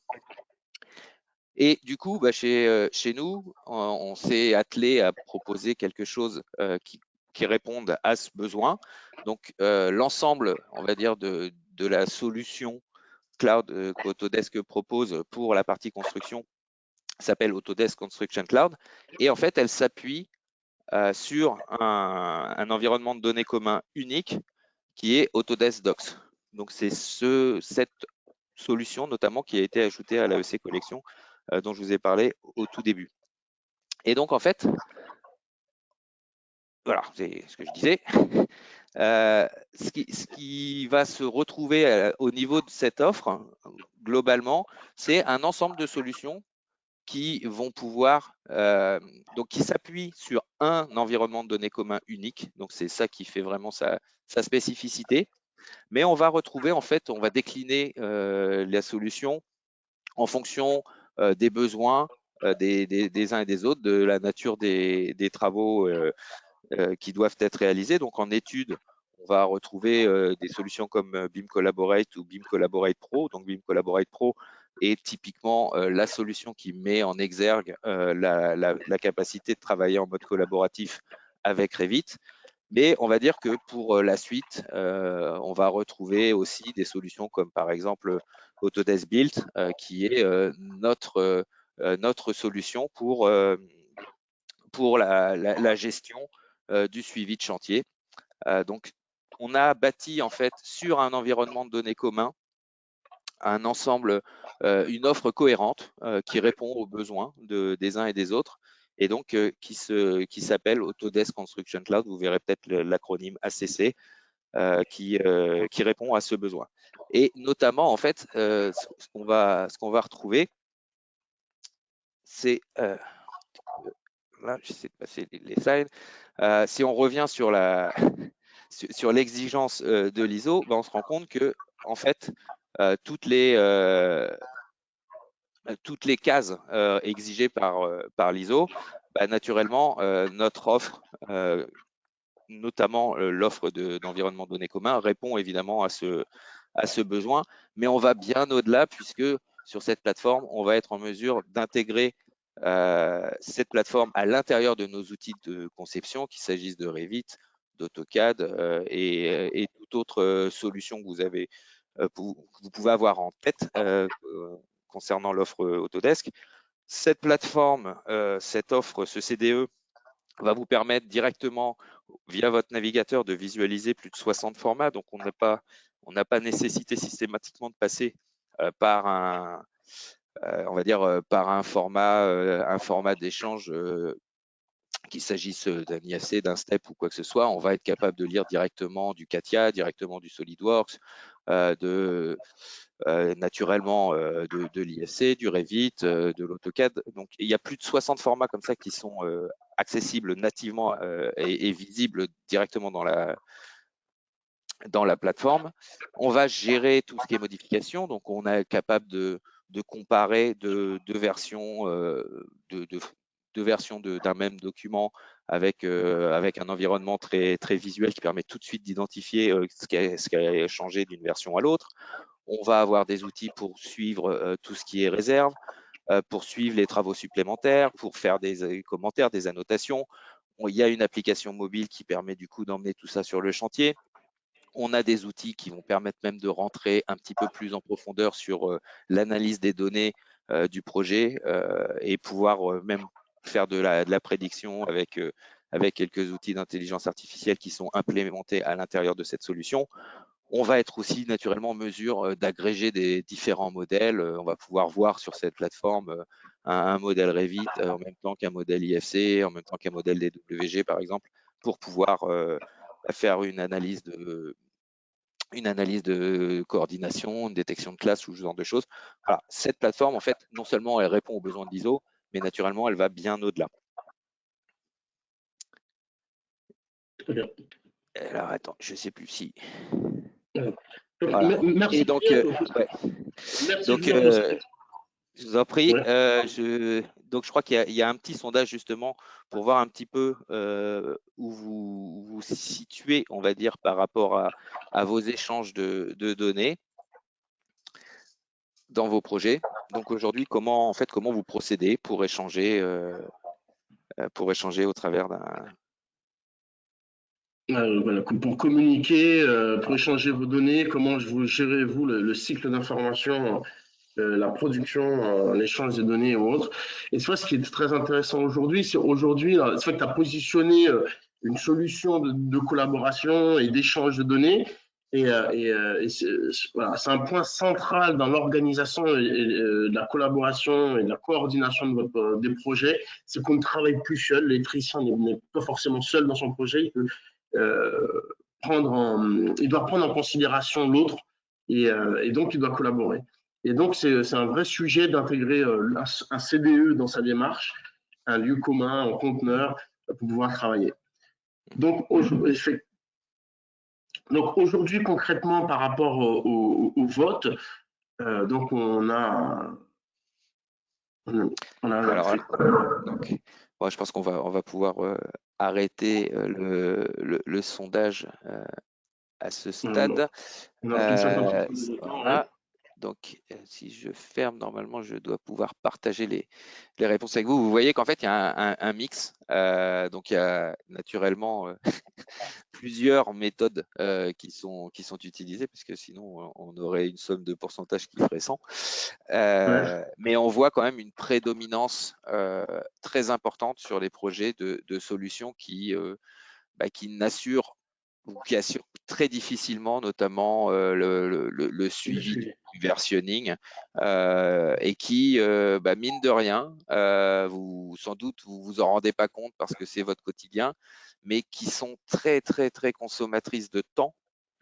Et du coup, chez nous, on s'est attelé à proposer quelque chose qui réponde à ce besoin. Donc, l'ensemble, on va dire, de la solution cloud qu'Autodesk propose pour la partie construction s'appelle Autodesk Construction Cloud. Et en fait, elle s'appuie sur un environnement de données commun unique qui est Autodesk Docs. Donc, c'est cette solution notamment qui a été ajoutée à l'AEC Collection dont je vous ai parlé au tout début. Et donc, en fait, voilà, c'est ce que je disais. Ce qui va se retrouver au niveau de cette offre, globalement, c'est un ensemble de solutions qui vont pouvoir, donc qui s'appuient sur un environnement de données commun unique. Donc, c'est ça qui fait vraiment sa spécificité. Mais on va retrouver, en fait, on va décliner la solution en fonction des besoins des uns et des autres, de la nature des travaux qui doivent être réalisés. Donc en études, on va retrouver des solutions comme BIM Collaborate ou BIM Collaborate Pro. Donc BIM Collaborate Pro est typiquement la solution qui met en exergue la capacité de travailler en mode collaboratif avec Revit. Mais on va dire que pour la suite, on va retrouver aussi des solutions comme par exemple Autodesk Build, qui est notre solution pour la gestion du suivi de chantier. Donc, on a bâti en fait sur un environnement de données commun un ensemble, une offre cohérente qui répond aux besoins des uns et des autres, et donc qui s'appelle Autodesk Construction Cloud. Vous verrez peut-être l'acronyme ACC qui répond à ce besoin. Et notamment, en fait, ce qu'on va retrouver, c'est là, j'essaie de passer les slides. Si on revient sur sur l'exigence de l'ISO, on se rend compte que en fait toutes les cases exigées par l'ISO, naturellement, notre offre, notamment l'offre d'environnement de données commun, répond évidemment à ce besoin, mais on va bien au-delà puisque sur cette plateforme, on va être en mesure d'intégrer cette plateforme à l'intérieur de nos outils de conception, qu'il s'agisse de Revit, d'AutoCAD et toute autre solution que vous pouvez avoir en tête concernant l'offre Autodesk. Cette plateforme, cette offre, ce CDE, va vous permettre directement, via votre navigateur, de visualiser plus de 60 formats. Donc, on n'a pas nécessité systématiquement de passer par on va dire, par un format d'échange, qu'il s'agisse d'un IFC, d'un STEP ou quoi que ce soit. On va être capable de lire directement du CATIA, directement du SolidWorks, naturellement de l'IFC, du Revit, de l'AutoCAD. Donc, il y a plus de 60 formats comme ça qui sont accessibles nativement et visibles directement dans la plateforme. On va gérer tout ce qui est modification. Donc, on est capable de comparer deux versions d'un même document avec un environnement très, très visuel qui permet tout de suite d'identifier ce qui a changé d'une version à l'autre. On va avoir des outils pour suivre tout ce qui est réserve, pour suivre les travaux supplémentaires, pour faire des commentaires, des annotations. Il y a une application mobile qui permet du coup d'emmener tout ça sur le chantier. On a des outils qui vont permettre même de rentrer un petit peu plus en profondeur sur l'analyse des données du projet et pouvoir même faire de la prédiction avec quelques outils d'intelligence artificielle qui sont implémentés à l'intérieur de cette solution. On va être aussi naturellement en mesure d'agréger des différents modèles. On va pouvoir voir sur cette plateforme un modèle Revit en même temps qu'un modèle IFC, en même temps qu'un modèle DWG par exemple, pour pouvoir faire une analyse de coordination, une détection de classe ou ce genre de choses. Voilà, cette plateforme, en fait, non seulement elle répond aux besoins de l'ISO, mais naturellement, elle va bien au-delà. Très bien. Alors, attends, je ne sais plus si… Voilà. Merci. Et donc, ouais. Merci, donc je vous en prie. Ouais. Donc, je crois qu'il y a un petit sondage justement pour voir un petit peu où vous situez, on va dire, par rapport à vos échanges de données dans vos projets. Donc, aujourd'hui, comment vous procédez pour échanger au travers d'un… Voilà, pour communiquer, pour échanger vos données, comment gérez-vous le cycle d'information, la production, l'échange des données et autres. Et tu vois, ce qui est très intéressant aujourd'hui, c'est que tu as positionné une solution de collaboration et d'échange de données. Voilà, c'est un point central dans l'organisation de la collaboration et de la coordination des projets. C'est qu'on ne travaille plus seul. L'électricien n'est pas forcément seul dans son projet. Il peut il doit prendre en considération l'autre et donc il doit collaborer. Et donc c'est un vrai sujet d'intégrer un CDE dans sa démarche, un lieu commun, un conteneur pour pouvoir travailler. Donc aujourd'hui concrètement par rapport au vote, donc on a Alors, donc, bon, je pense qu'on va pouvoir arrêter le sondage à ce stade. Voilà. Donc, si je ferme, normalement, je dois pouvoir partager les réponses avec vous. Vous voyez qu'en fait, il y a un mix. Donc, il y a naturellement plusieurs méthodes qui sont utilisées, parce que sinon, on aurait une somme de pourcentage qui ferait 100. Mais on voit quand même une prédominance très importante sur les projets de solutions qui n'assurent ou qui assurent très difficilement notamment le suivi du versionning et qui, mine de rien, sans doute vous en rendez pas compte parce que c'est votre quotidien, mais qui sont très, très, très consommatrices de temps.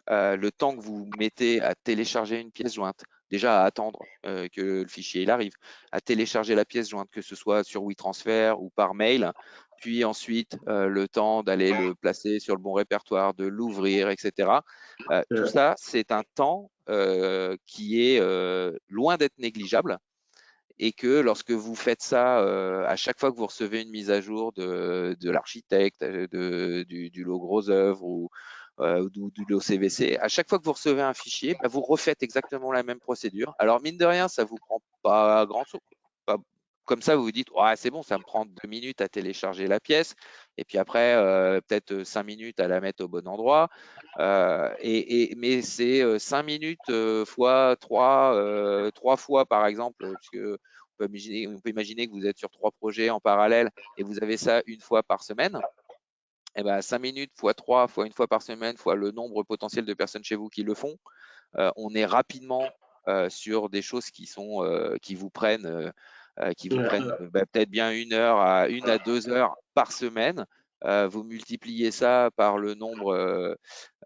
Le temps que vous mettez à télécharger une pièce jointe, déjà à attendre que le fichier il arrive, à télécharger la pièce jointe, que ce soit sur WeTransfer ou par mail, puis ensuite le temps d'aller le placer sur le bon répertoire, de l'ouvrir, etc. Tout ça, c'est un temps qui est loin d'être négligeable et que lorsque vous faites ça à chaque fois que vous recevez une mise à jour de l'architecte, du lot gros œuvre du l'OCVC. À chaque fois que vous recevez un fichier, vous refaites exactement la même procédure. Alors, mine de rien, ça vous prend pas grand-chose. Comme ça, vous vous dites, ouais, c'est bon, ça me prend 2 minutes à télécharger la pièce, et puis après, peut-être 5 minutes à la mettre au bon endroit. Mais c'est 5 minutes fois 3 fois, par exemple, puisque on peut imaginer que vous êtes sur 3 projets en parallèle et vous avez ça une fois par semaine. Et 5 minutes fois 3 fois une fois par semaine fois le nombre potentiel de personnes chez vous qui le font, on est rapidement sur des choses qui vous prennent peut-être bien 1 heure à 1 à 2 heures par semaine. Vous multipliez ça par le nombre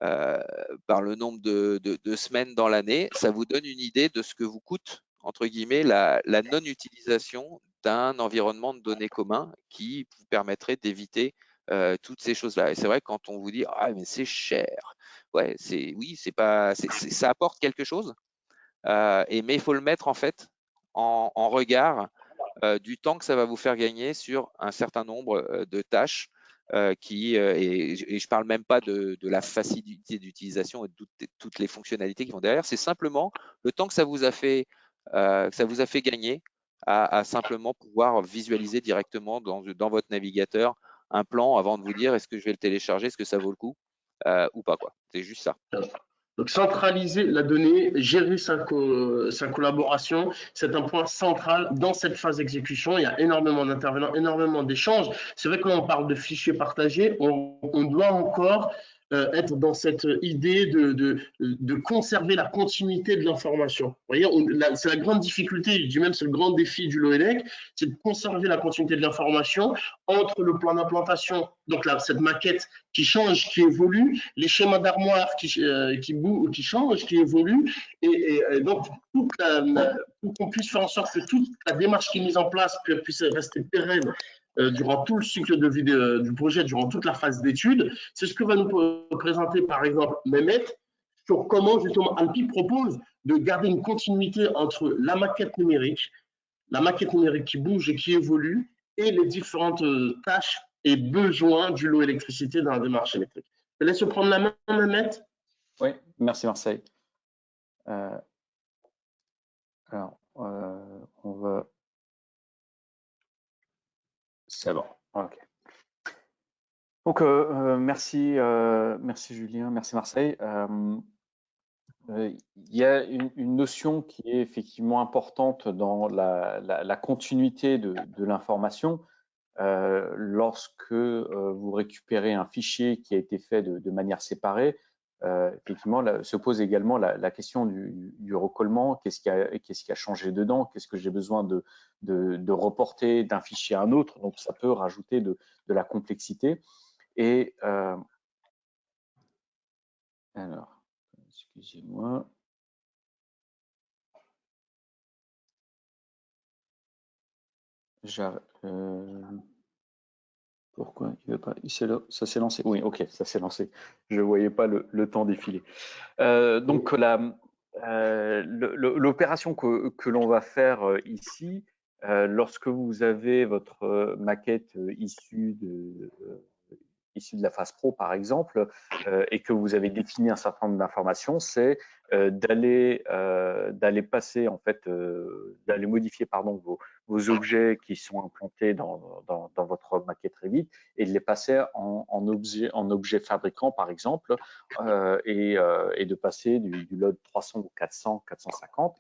de semaines dans l'année, ça vous donne une idée de ce que vous coûte, entre guillemets, la non-utilisation d'un environnement de données commun qui vous permettrait d'éviter toutes ces choses-là. Et c'est vrai que quand on vous dit ah mais c'est cher, ouais, ça apporte quelque chose, mais il faut le mettre en fait en regard du temps que ça va vous faire gagner sur un certain nombre de tâches et je parle même pas de la facilité d'utilisation et de toutes les fonctionnalités qui vont derrière, c'est simplement le temps que ça vous a fait gagner à simplement pouvoir visualiser directement dans votre navigateur un plan avant de vous dire est-ce que je vais le télécharger, est-ce que ça vaut le coup ou pas, quoi. C'est juste ça. Donc, centraliser la donnée, gérer sa collaboration, c'est un point central dans cette phase d'exécution. Il y a énormément d'intervenants, énormément d'échanges. C'est vrai que quand on parle de fichiers partagés, on doit encore être dans cette idée de conserver la continuité de l'information. Vous voyez, c'est la grande difficulté, je dis même c'est le grand défi du LOELEC, c'est de conserver la continuité de l'information entre le plan d'implantation, donc cette maquette qui change, qui évolue, les schémas d'armoire qui changent, qui évoluent, et donc pour qu'on puisse faire en sorte que toute la démarche qui est mise en place puisse rester pérenne durant tout le cycle de vie du projet, durant toute la phase d'étude. C'est ce que va nous présenter par exemple Mehmet sur comment justement Alpi propose de garder une continuité entre la maquette numérique qui bouge et qui évolue, et les différentes tâches et besoins du lot électricité dans la démarche électrique. Je te laisse prendre la main, Mehmet. Oui, merci Marseille. On va... C'est bon, ok. Donc, merci Julien, merci Marseille. Il y a une notion qui est effectivement importante dans la continuité de l'information. Lorsque vous récupérez un fichier qui a été fait de manière séparée, effectivement, se pose également la question du recollement. Qu'est-ce qui a changé dedans? Qu'est-ce que j'ai besoin de reporter d'un fichier à un autre? Donc, ça peut rajouter de la complexité. Et alors, excusez-moi. Pourquoi il veut pas? Ça s'est lancé. Oui, ok, ça s'est lancé. Je ne voyais pas le temps défiler. Donc, l'opération que l'on va faire ici, lorsque vous avez votre maquette issue de la phase pro, par exemple, et que vous avez défini un certain nombre d'informations, c'est d'aller passer, en fait, d'aller modifier, pardon, vos objets qui sont implantés dans votre maquette Revit et de les passer en objet fabricant, par exemple, et de passer du load 300 ou 400, 450.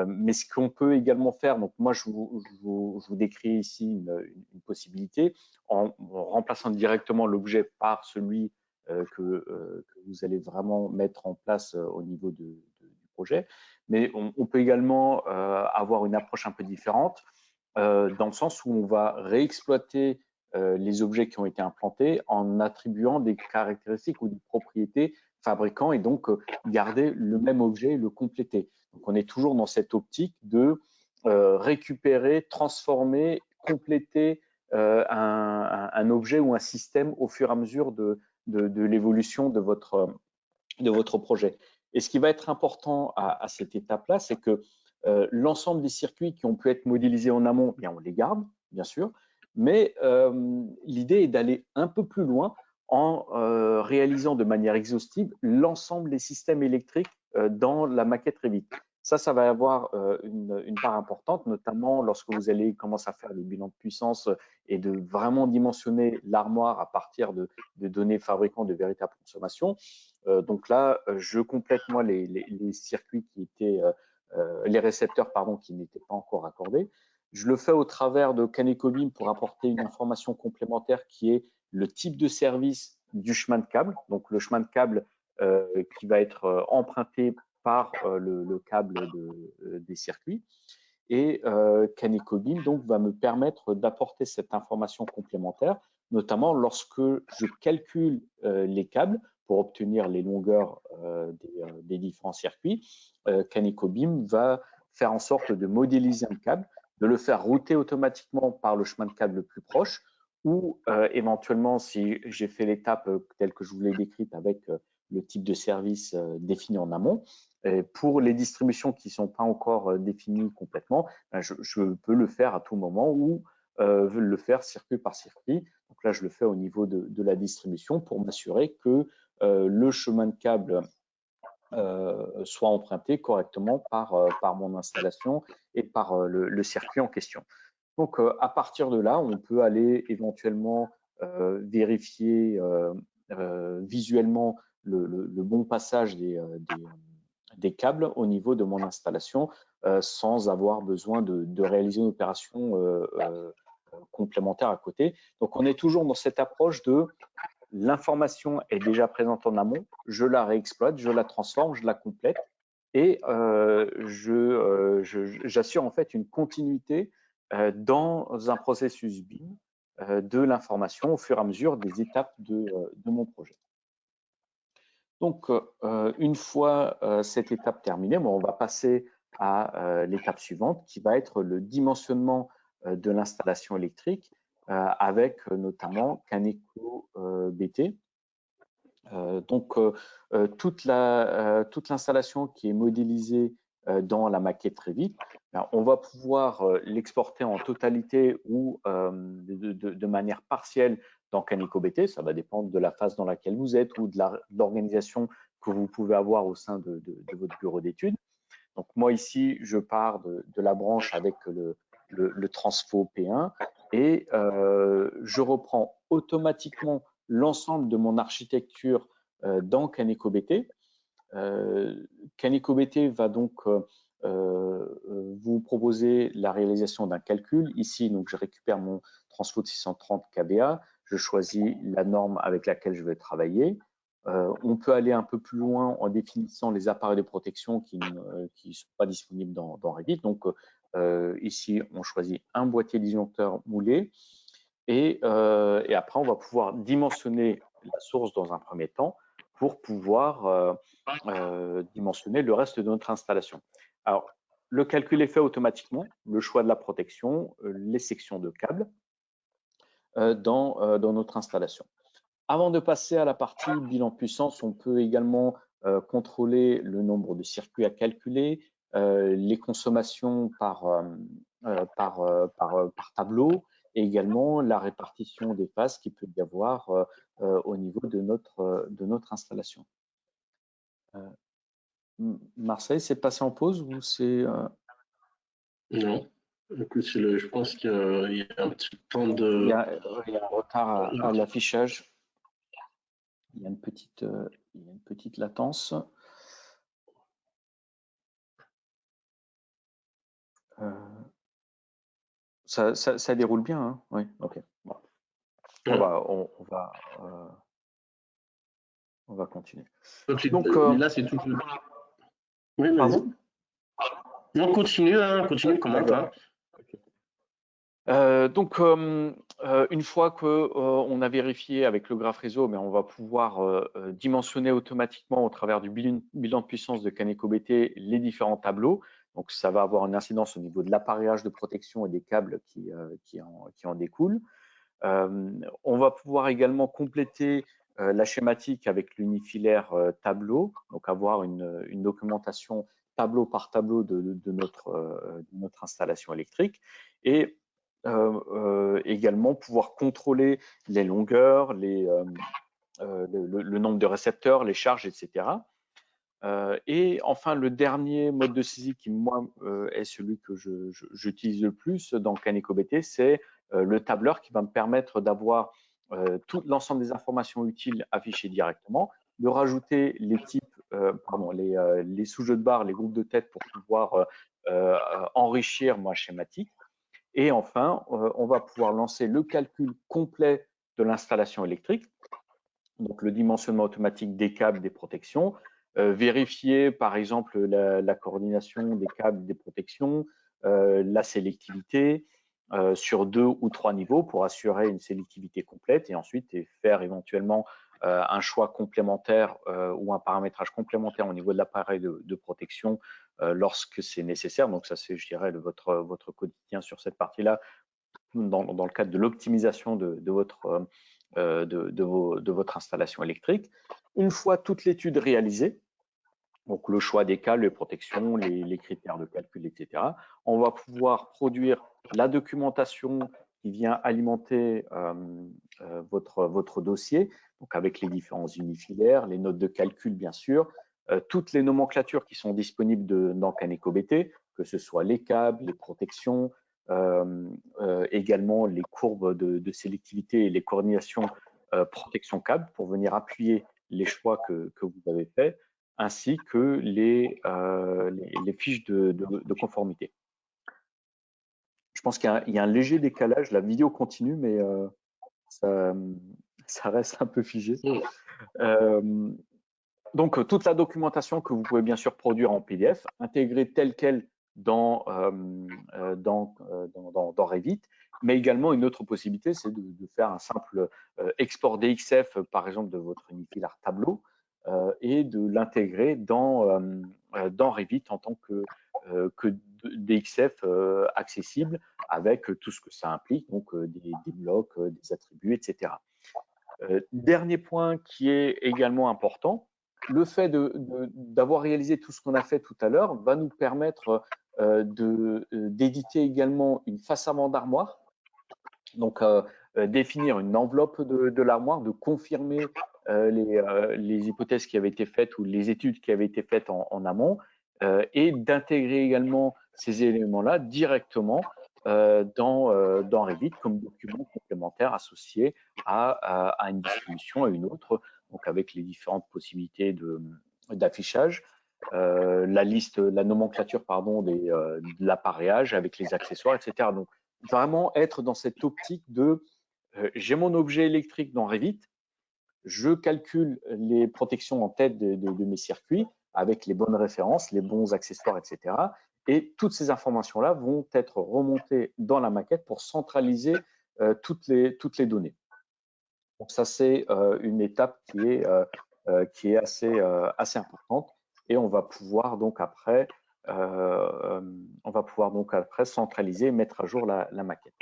Mais ce qu'on peut également faire, donc moi je vous décris ici une possibilité en remplaçant directement l'objet par celui que vous allez vraiment mettre en place au niveau du projet. Mais on peut également avoir une approche un peu différente dans le sens où on va réexploiter les objets qui ont été implantés en attribuant des caractéristiques ou des propriétés fabricants et donc garder le même objet et le compléter. Donc on est toujours dans cette optique de récupérer, transformer, compléter un objet ou un système au fur et à mesure de l'évolution de votre projet. Et ce qui va être important à cette étape-là, c'est que l'ensemble des circuits qui ont pu être modélisés en amont, bien, on les garde, bien sûr, mais l'idée est d'aller un peu plus loin en réalisant de manière exhaustive l'ensemble des systèmes électriques dans la maquette Revit. Ça va avoir une part importante, notamment lorsque vous allez commencer à faire des bilans de puissance et de vraiment dimensionner l'armoire à partir de données fabricants de véritable consommation. Donc là, je complète moi les circuits qui étaient, les récepteurs pardon, qui n'étaient pas encore accordés. Je le fais au travers de CanecoBIM pour apporter une information complémentaire qui est le type de service du chemin de câble. Donc le chemin de câble qui va être emprunté par le câble des circuits. Et CanecoBIM donc va me permettre d'apporter cette information complémentaire, notamment lorsque je calcule les câbles pour obtenir les longueurs des différents circuits. CanecoBIM va faire en sorte de modéliser un câble, de le faire router automatiquement par le chemin de câble le plus proche, ou éventuellement, si j'ai fait l'étape telle que je vous l'ai décrite avec le type de service défini en amont, pour les distributions qui ne sont pas encore définies complètement, je peux le faire à tout moment ou le faire circuit par circuit. Donc là, je le fais au niveau de la distribution pour m'assurer que le chemin de câble soit emprunté correctement par mon installation et par le circuit en question. Donc, à partir de là, on peut aller éventuellement vérifier visuellement le bon passage des câbles au niveau de mon installation sans avoir besoin de réaliser une opération complémentaire à côté. Donc, on est toujours dans cette approche de l'information est déjà présente en amont, je la réexploite, je la transforme, je la complète et j'assure en fait une continuité dans un processus BIM de l'information au fur et à mesure des étapes de mon projet. Donc, une fois cette étape terminée, on va passer à l'étape suivante qui va être le dimensionnement de l'installation électrique avec notamment CanecoBT. Donc, toute l'installation qui est modélisée dans la maquette Revit, on va pouvoir l'exporter en totalité ou de manière partielle dans CanecoBT. Ça va dépendre de la phase dans laquelle vous êtes ou de l'organisation que vous pouvez avoir au sein de votre bureau d'études. Donc, moi ici, je pars de la branche avec le transfo P1 et je reprends automatiquement l'ensemble de mon architecture dans CanecoBT. CanecoBT va donc vous proposer la réalisation d'un calcul. Ici, donc, je récupère mon transfo de 630 kBA, je choisis la norme avec laquelle je vais travailler. On peut aller un peu plus loin en définissant les appareils de protection qui ne sont pas disponibles dans Revit. Donc, ici, on choisit un boîtier disjoncteur moulé et après, on va pouvoir dimensionner la source dans un premier temps pour pouvoir dimensionner le reste de notre installation. Alors, le calcul est fait automatiquement, le choix de la protection, les sections de câbles dans notre installation. Avant de passer à la partie bilan puissance, on peut également contrôler le nombre de circuits à calculer, les consommations par tableau et également la répartition des phases qu'il peut y avoir au niveau de notre installation. Marseille, c'est passé en pause ou c'est… Non. Écoute, je pense qu'il y a un petit temps de… Il y a un retard à l'affichage. Il y a une petite latence. Ça déroule bien, hein? Oui, ok. Bon. On va continuer. Donc là, c'est tout. Oui, pardon? Non, continue, commente. Hein. Donc, une fois qu'on a vérifié avec le graphe réseau, mais on va pouvoir dimensionner automatiquement au travers du bilan de puissance de CanecoBT les différents tableaux. Donc, ça va avoir une incidence au niveau de l'appareillage de protection et des câbles qui en découlent. On va pouvoir également compléter la schématique avec l'unifilaire tableau, donc avoir une documentation tableau par tableau de notre installation électrique et également pouvoir contrôler les longueurs, les le nombre de récepteurs, les charges, etc. Et enfin, le dernier mode de saisie qui, moi, est celui que j'utilise le plus dans CanecoBT, c'est le tableur qui va me permettre d'avoir tout l'ensemble des informations utiles affichées directement, de rajouter les types, les sous-jeux de barres, les groupes de tête pour pouvoir enrichir ma schématique. Et enfin, on va pouvoir lancer le calcul complet de l'installation électrique, donc le dimensionnement automatique des câbles, des protections, vérifier par exemple la coordination des câbles, des protections, la sélectivité sur 2 ou 3 niveaux pour assurer une sélectivité complète et ensuite faire éventuellement un choix complémentaire ou un paramétrage complémentaire au niveau de l'appareil de protection lorsque c'est nécessaire. Donc ça c'est, je dirais, votre quotidien sur cette partie-là dans le cadre de l'optimisation de votre installation électrique. Une fois toute l'étude réalisée, donc le choix des câbles, les protections, les critères de calcul, etc., on va pouvoir produire la documentation qui vient alimenter votre dossier, donc avec les différents unifilaires, les notes de calcul, bien sûr, toutes les nomenclatures qui sont disponibles dans CanecoBT, que ce soit les câbles, les protections, également les courbes de sélectivité et les coordinations protection câble pour venir appuyer les choix que vous avez faits, ainsi que les fiches de conformité. Je pense qu'il y a un léger décalage, la vidéo continue, mais ça reste un peu figé. Donc, toute la documentation que vous pouvez bien sûr produire en PDF, intégrer telle qu'elle dans Revit, mais également une autre possibilité, c'est de faire un simple export DXF, par exemple, de votre unifilaire tableau et de l'intégrer dans Revit en tant que DXF accessible avec tout ce que ça implique, donc des blocs, des attributs, etc. Dernier point qui est également important, le fait d'avoir réalisé tout ce qu'on a fait tout à l'heure va nous permettre d'éditer également une face avant d'armoire, donc définir une enveloppe de l'armoire, de confirmer les hypothèses qui avaient été faites ou les études qui avaient été faites en amont et d'intégrer également ces éléments-là directement dans Revit comme document complémentaire associé à une distribution, à une autre, donc avec les différentes possibilités d'affichage, la liste, la nomenclature pardon, de l'appareillage avec les accessoires, etc. Donc vraiment être dans cette optique de j'ai mon objet électrique dans Revit, je calcule les protections en tête de mes circuits avec les bonnes références, les bons accessoires, etc. Et toutes ces informations-là vont être remontées dans la maquette pour centraliser toutes les données. Donc ça, c'est une étape qui est assez importante. Et on va pouvoir donc après, centraliser et mettre à jour la maquette.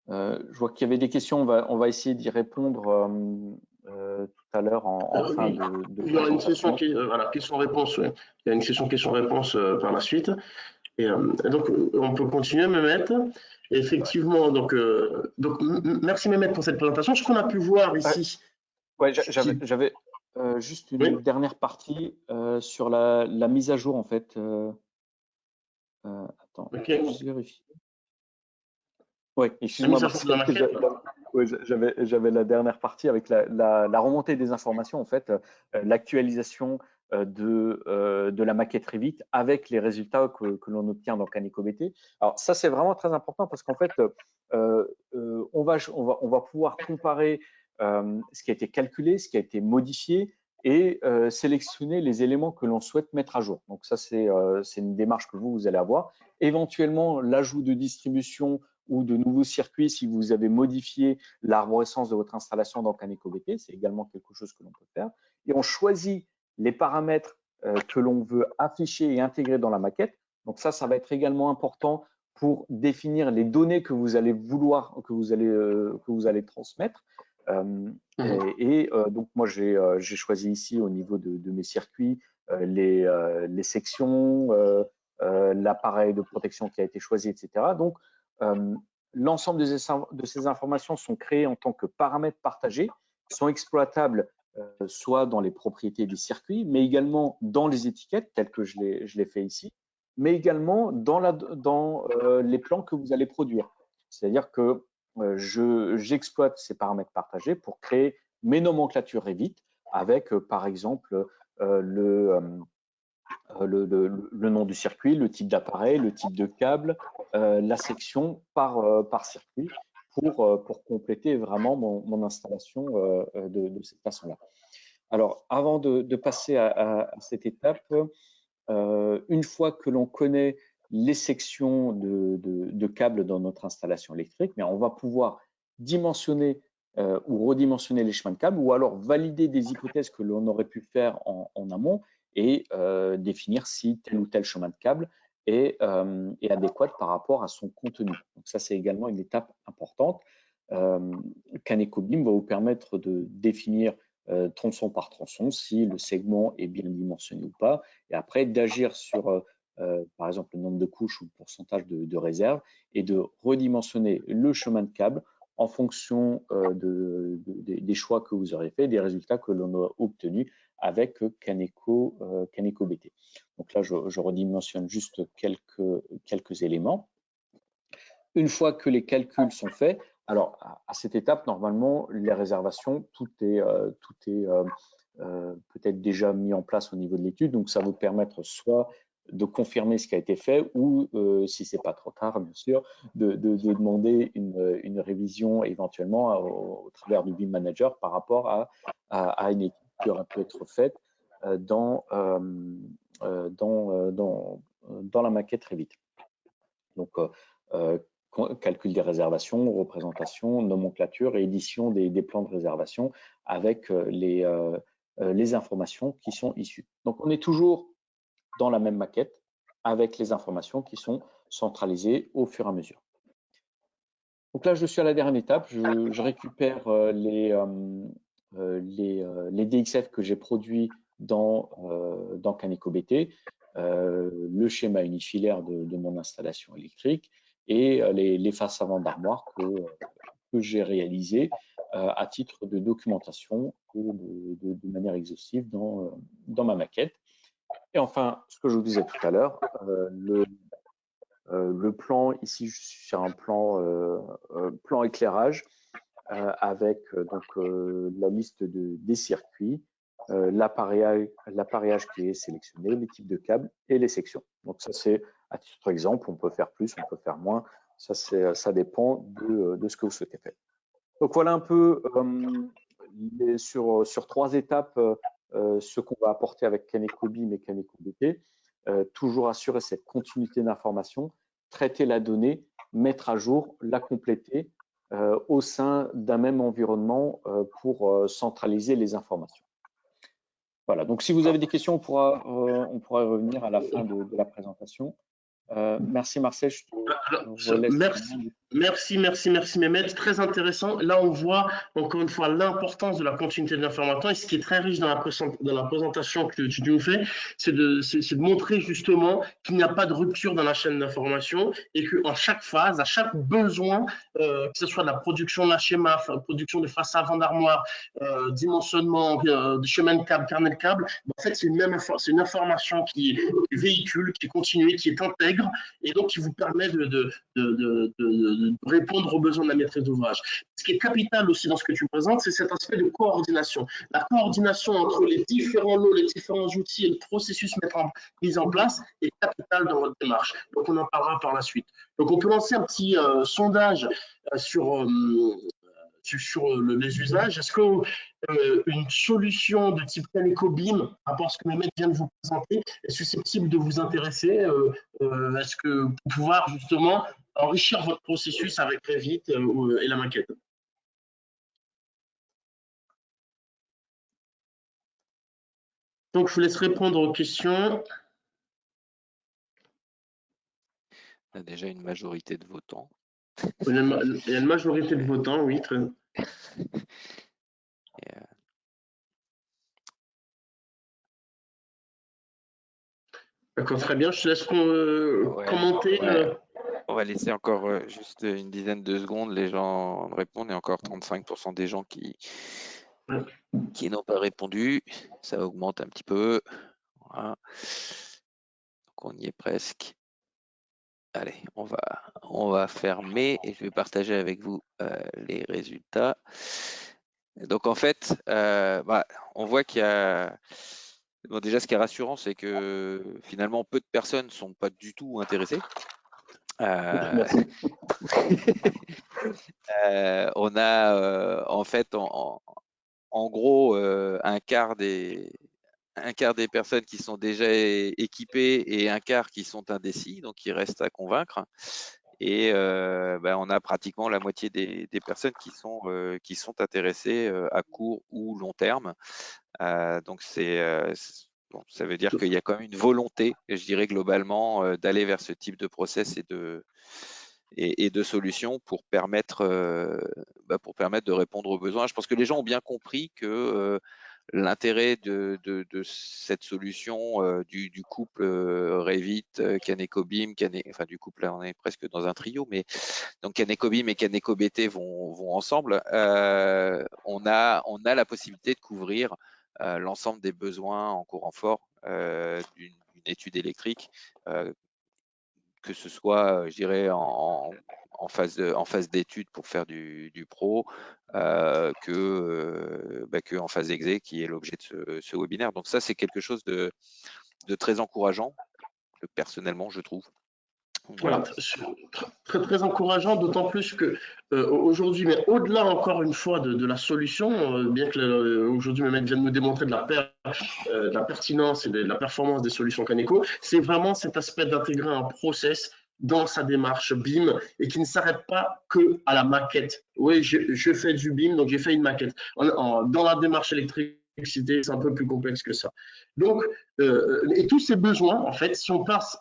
Je vois qu'il y avait des questions, on va essayer d'y répondre tout à l'heure en fin de il y aura une session question-réponse. Ouais. Il y a une session question-réponse par la suite. Et donc, on peut continuer, Mehmet. Et effectivement, donc merci Mehmet pour cette présentation. Ce qu'on a pu voir ici. Ouais, j'avais juste une dernière partie sur la mise à jour en fait. Attends, okay. Je vérifie. Oui, excuse-moi. J'avais la dernière partie avec la remontée des informations, en fait, l'actualisation de la maquette Revit avec les résultats que l'on obtient dans CanecoBT. Alors ça, c'est vraiment très important parce qu'en fait, on va pouvoir comparer ce qui a été calculé, ce qui a été modifié et sélectionner les éléments que l'on souhaite mettre à jour. Donc ça, c'est une démarche que vous allez avoir. Éventuellement, l'ajout de distribution ou de nouveaux circuits si vous avez modifié l'arborescence de votre installation dans CanecoBT, c'est également quelque chose que l'on peut faire. Et on choisit les paramètres que l'on veut afficher et intégrer dans la maquette. Donc ça va être également important pour définir les données que vous allez vouloir, que vous allez transmettre. Donc moi j'ai choisi ici au niveau de mes circuits les sections, l'appareil de protection qui a été choisi, etc. Donc l'ensemble de ces informations sont créées en tant que paramètres partagés sont exploitables soit dans les propriétés des circuits, mais également dans les étiquettes, telles que je l'ai fait ici, mais également dans les plans que vous allez produire. C'est-à-dire que j'exploite ces paramètres partagés pour créer mes nomenclatures Revit avec, par exemple, le nom du circuit, le type d'appareil, le type de câble, la section par circuit pour compléter vraiment mon installation de cette façon-là. Alors, avant de passer à cette étape, une fois que l'on connaît les sections de câbles dans notre installation électrique, mais on va pouvoir dimensionner ou redimensionner les chemins de câbles ou alors valider des hypothèses que l'on aurait pu faire en amont et définir si tel ou tel chemin de câble est adéquat par rapport à son contenu. Donc ça, c'est également une étape importante. Caneco BIM va vous permettre de définir tronçon par tronçon si le segment est bien dimensionné ou pas, et après d'agir sur par exemple le nombre de couches ou le pourcentage de réserve et de redimensionner le chemin de câble en fonction des choix que vous aurez fait, des résultats que l'on a obtenus avec Caneco BT. Donc là, je redimensionne juste quelques éléments. Une fois que les calculs sont faits, alors à cette étape, normalement, les réservations, tout est peut-être déjà mis en place au niveau de l'étude. Donc, ça va vous permettre soit de confirmer ce qui a été fait ou, si ce n'est pas trop tard, bien sûr, de demander une révision éventuellement au travers du BIM Manager par rapport à une étude qui aurait pu être faite dans la maquette Revit. Donc, calcul des réservations, représentation, nomenclature et édition des plans de réservation avec les informations qui sont issues. Donc, on est toujours dans la même maquette avec les informations qui sont centralisées au fur et à mesure. Donc là, je suis à la dernière étape. Je récupère les DXF que j'ai produits dans Caneco BT, le schéma unifilaire de mon installation électrique et les faces avant d'armoire que j'ai réalisées à titre de documentation ou de manière exhaustive dans ma maquette. Et enfin, ce que je vous disais tout à l'heure, le plan, ici je suis sur un plan éclairage avec donc la liste des circuits, l'appareillage qui est sélectionné, les types de câbles et les sections. Donc ça, c'est à titre d'exemple, on peut faire plus, on peut faire moins, ça dépend de ce que vous souhaitez faire. Donc voilà un peu sur 3 étapes ce qu'on va apporter avec Caneco BIM et Caneco BT. Toujours assurer cette continuité d'information, traiter la donnée, mettre à jour, la compléter au sein d'un même environnement pour centraliser les informations. Voilà, donc si vous avez des questions, on pourra revenir à la fin de la présentation. Merci Marcel. Merci Mehmet, très intéressant. Là, on voit encore une fois l'importance de la continuité de l'information et ce qui est très riche dans la présentation que tu nous fais, c'est de montrer justement qu'il n'y a pas de rupture dans la chaîne d'information et qu'en chaque phase, à chaque besoin, que ce soit de la production d'un schéma, production de face avant d'armoire, dimensionnement, de chemin de câble, carnet de câble, en fait, c'est une information qui véhicule, qui est continue, qui est intègre et donc qui vous permet de répondre aux besoins de la maîtrise d'ouvrage. Ce qui est capital aussi dans ce que tu présentes, c'est cet aspect de coordination. La coordination entre les différents lots, les différents outils et le processus mis en place est capital dans votre démarche. Donc, on en parlera par la suite. Donc, on peut lancer un petit sondage sur les usages. Est-ce qu'une solution de type Caneco BIM, par rapport à ce que Mehmet vient de vous présenter, est susceptible de vous intéresser? Est-ce que pour pouvoir justement enrichir votre processus avec Revit et la maquette? Donc, je vous laisse répondre aux questions. On a déjà une majorité de votants. Il y a une majorité de votants, oui. Très... D'accord, très bien. Je te laisse commenter. Ouais. On va laisser encore juste une dizaine de secondes les gens répondent et encore 35% des gens qui qui n'ont pas répondu. Ça augmente un petit peu. Voilà. Donc on y est presque. Allez, on va fermer et je vais partager avec vous les résultats. Donc en fait, on voit qu'il y a... Bon, déjà, ce qui est rassurant, c'est que finalement, peu de personnes ne sont pas du tout intéressées. Merci. On a en fait en gros un quart des personnes qui sont déjà équipées et un quart qui sont indécis, donc il reste à convaincre. Et on a pratiquement la moitié des personnes qui sont intéressées à court ou long terme. Donc bon, ça veut dire qu'il y a quand même une volonté, je dirais globalement, d'aller vers ce type de process et de solutions pour permettre de répondre aux besoins. Je pense que les gens ont bien compris que l'intérêt de cette solution du couple Revit, Caneco-BIM, enfin du couple, là on est presque dans un trio, mais donc Caneco-BIM et Caneco-BT vont ensemble. On a la possibilité de couvrir l'ensemble des besoins en courant fort d'une étude électrique, que ce soit, je dirais, en phase d'étude pour faire du pro, que en phase d'exé, qui est l'objet de ce webinaire. Donc ça, c'est quelque chose de très encourageant, personnellement, je trouve. Voilà, très, très encourageant, d'autant plus que aujourd'hui, mais au-delà encore une fois de la solution, bien que aujourd'hui Mehmet vient de nous démontrer de la pertinence et de la performance des solutions Caneco, c'est vraiment cet aspect d'intégrer un process dans sa démarche BIM et qui ne s'arrête pas que à la maquette. Oui, je fais du BIM, donc j'ai fait une maquette. Dans la démarche électricité, c'est un peu plus complexe que ça. Donc, et tous ces besoins, en fait, si on passe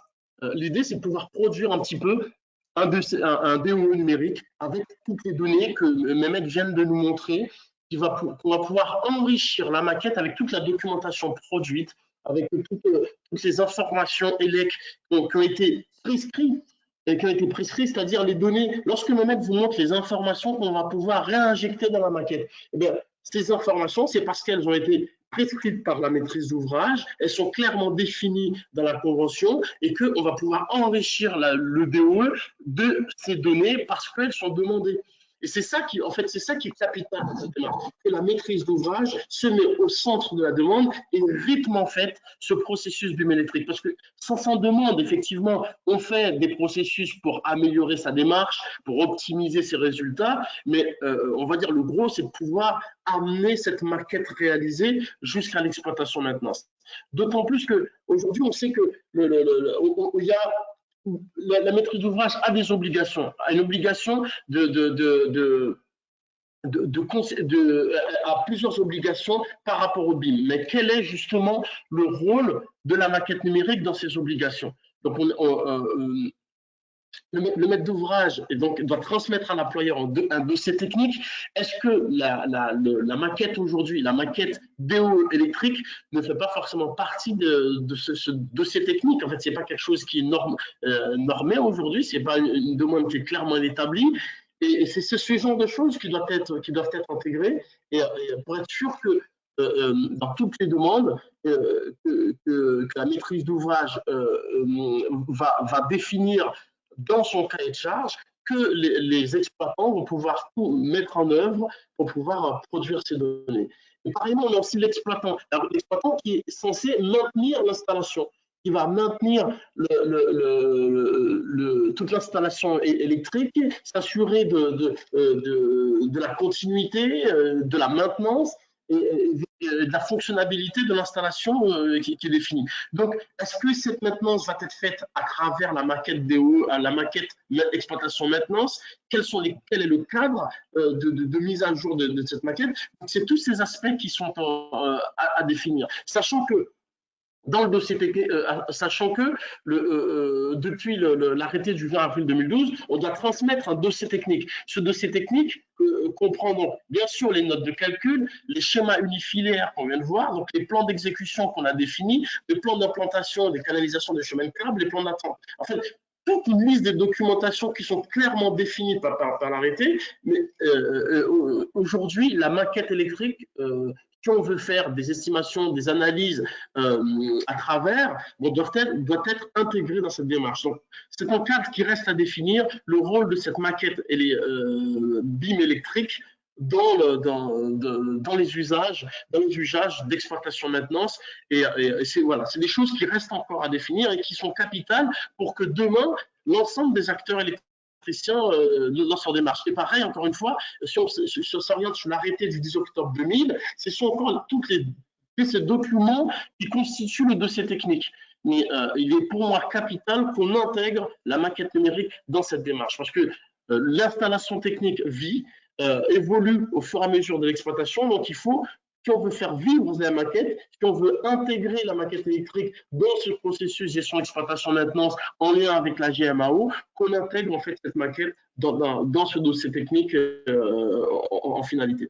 l'idée, c'est de pouvoir produire un petit peu un DOE numérique avec toutes les données que Mehmet vient de nous montrer, qu'on va pouvoir enrichir la maquette avec toute la documentation produite, avec toutes les informations ELEC qui ont été prescrites, c'est-à-dire les données. Lorsque Mehmet vous montre les informations qu'on va pouvoir réinjecter dans la maquette, eh bien, ces informations, c'est parce qu'elles ont été prescrites par la maîtrise d'ouvrage, elles sont clairement définies dans la convention et qu'on va pouvoir enrichir le DOE de ces données parce qu'elles sont demandées. Et c'est ça qui, en fait, c'est ça qui est capital dans cette démarche, que la maîtrise d'ouvrage se met au centre de la demande et rythme en fait ce processus BIM électrique. Parce que sans demande, effectivement, on fait des processus pour améliorer sa démarche, pour optimiser ses résultats, mais on va dire le gros, c'est de pouvoir amener cette maquette réalisée jusqu'à l'exploitation maintenance. D'autant plus qu'aujourd'hui, on sait que il y a la maîtrise d'ouvrage a des obligations, a une obligation à plusieurs obligations par rapport au BIM. Mais quel est justement le rôle de la maquette numérique dans ces obligations? Donc, le maître d'ouvrage doit transmettre à l'employeur un dossier technique. Est-ce que la maquette aujourd'hui, la maquette DO électrique ne fait pas forcément partie de ce dossier technique? En fait, c'est pas quelque chose qui est normé aujourd'hui, c'est pas une demande qui est clairement établie. Et c'est ce genre de choses qui doivent être intégrées et pour être sûr que dans toutes les demandes, que la maîtrise d'ouvrage va définir dans son cahier de charge que les exploitants vont pouvoir tout mettre en œuvre pour pouvoir produire ces données. Et pareillement, on a aussi l'exploitant. L'exploitant qui est censé maintenir l'installation, qui va maintenir toute l'installation électrique, s'assurer de la continuité, de la maintenance et de la fonctionnalité de l'installation qui est définie. Donc, est-ce que cette maintenance va être faite à travers la maquette DO, la maquette exploitation maintenance? Quel est le cadre de mise à jour de cette maquette? C'est tous ces aspects qui sont à définir, sachant que dans le dossier technique, sachant que depuis l'arrêté du 20 avril 2012, on doit transmettre un dossier technique. Ce dossier technique comprend donc bien sûr les notes de calcul, les schémas unifilaires qu'on vient de voir, donc les plans d'exécution qu'on a définis, les plans d'implantation, des canalisations des chemins de câbles, les plans d'attente. En fait, toute une liste de documentations qui sont clairement définies par l'arrêté, mais aujourd'hui, la maquette électrique, si on veut faire des estimations, des analyses à travers, doit être intégrée dans cette démarche. Donc, c'est un cadre qui reste à définir. Le rôle de cette maquette et les BIM électriques dans les usages d'exploitation maintenance. Et c'est des choses qui restent encore à définir et qui sont capitales pour que demain, l'ensemble des acteurs électriciens lancent leur démarche. Et pareil, encore une fois, si on s'oriente sur l'arrêté du 10 octobre 2000, ce sont encore ces documents qui constituent le dossier technique. Mais il est pour moi capital qu'on intègre la maquette numérique dans cette démarche, parce que l'installation technique évolue au fur et à mesure de l'exploitation. Donc, il faut, si on veut faire vivre la maquette, si on veut intégrer la maquette électrique dans ce processus gestion, exploitation, maintenance en lien avec la GMAO, qu'on intègre en fait cette maquette dans ce dossier technique en finalité.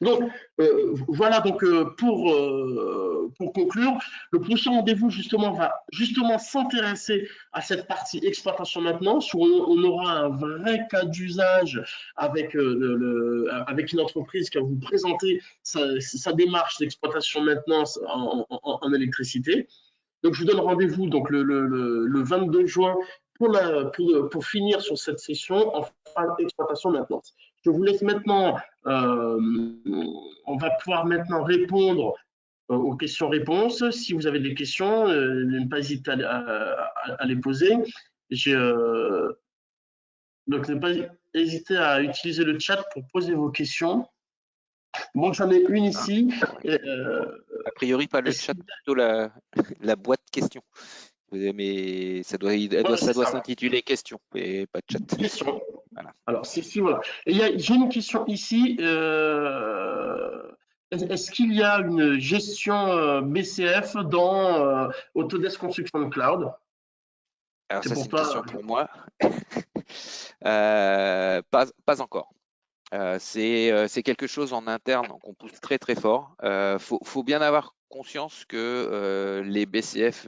Donc, voilà, donc pour conclure, le prochain rendez-vous justement va s'intéresser à cette partie exploitation maintenance où on aura un vrai cas d'usage avec, avec une entreprise qui va vous présenter sa démarche d'exploitation maintenance en électricité. Donc, je vous donne rendez-vous donc le 22 juin pour finir sur cette session en fin d'exploitation maintenance. Je vous laisse maintenant, on va pouvoir maintenant répondre aux questions-réponses. Si vous avez des questions, ne pas hésiter à les poser. Donc, ne pas hésiter à utiliser le chat pour poser vos questions. Bon, j'en ai une ici. A priori, pas le chat, plutôt la boîte questions. Mais ça doit s'intituler questions et pas de chat. Question. Voilà. Alors, voilà. J'ai une question ici. Est-ce qu'il y a une gestion BCF dans Autodesk Construction Cloud? Alors, ça, c'est une question pour moi. Pas encore. C'est quelque chose en interne qu'on pousse très très fort. Faut bien avoir conscience que les BCF,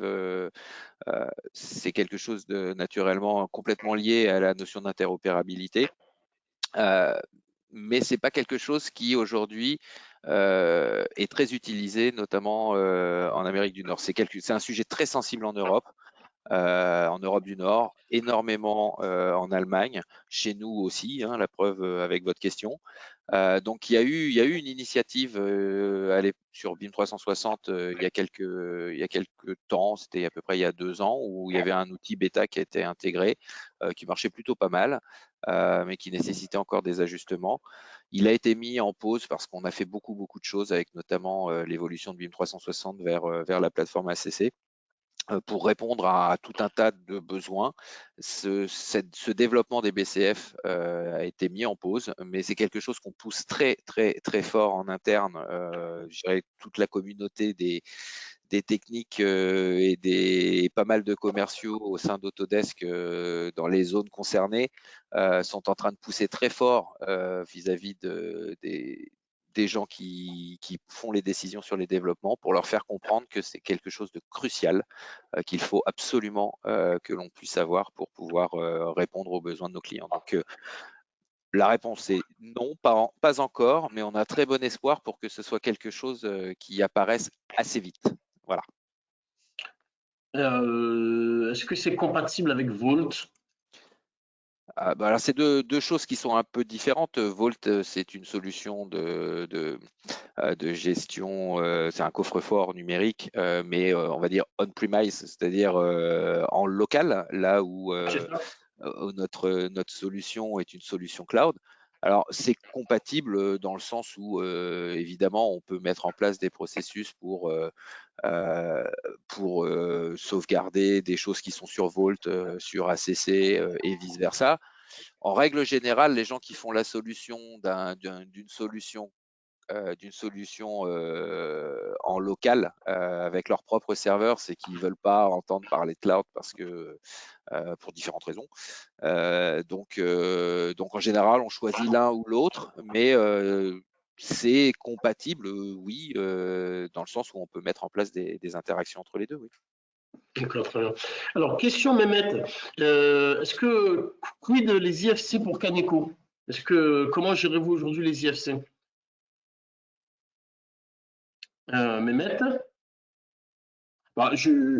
c'est quelque chose de naturellement complètement lié à la notion d'interopérabilité. Mais c'est pas quelque chose qui aujourd'hui est très utilisé, notamment en Amérique du Nord. C'est un sujet très sensible en Europe du Nord, énormément en Allemagne, chez nous aussi, hein, la preuve avec votre question. Donc il y a eu une initiative sur BIM 360 il y a quelques temps, c'était à peu près il y a 2 ans, où il y avait un outil bêta qui a été intégré, qui marchait plutôt pas mal, mais qui nécessitait encore des ajustements. Il a été mis en pause parce qu'on a fait beaucoup de choses avec notamment l'évolution de BIM 360 vers la plateforme ACC. Pour répondre à tout un tas de besoins. Ce développement des BCF a été mis en pause, mais c'est quelque chose qu'on pousse très fort en interne. Je dirais toute la communauté des techniques et pas mal de commerciaux au sein d'Autodesk dans les zones concernées sont en train de pousser très fort vis-à-vis des gens qui font les décisions sur les développements pour leur faire comprendre que c'est quelque chose de crucial qu'il faut absolument que l'on puisse avoir pour pouvoir répondre aux besoins de nos clients. Donc, la réponse est non, pas encore, mais on a très bon espoir pour que ce soit quelque chose qui apparaisse assez vite. Voilà. Est-ce que c'est compatible avec Vault? Alors c'est deux choses qui sont un peu différentes. Vault, c'est une solution de gestion, c'est un coffre-fort numérique, mais on va dire on-premise, c'est-à-dire en local, là où notre solution est une solution cloud. Alors c'est compatible dans le sens où évidemment on peut mettre en place des processus pour sauvegarder des choses qui sont sur Vault, sur ACC et vice versa. En règle générale, les gens qui font la solution d'une solution en local avec leur propre serveur, c'est qu'ils veulent pas entendre parler de cloud parce que pour différentes raisons. Donc en général, on choisit l'un ou l'autre, mais c'est compatible, oui, dans le sens où on peut mettre en place des interactions entre les deux, oui. D'accord, très bien. Alors, question Mehmet, quid les IFC pour Caneco? Comment gérez-vous aujourd'hui les IFC? Mehmet? Bah,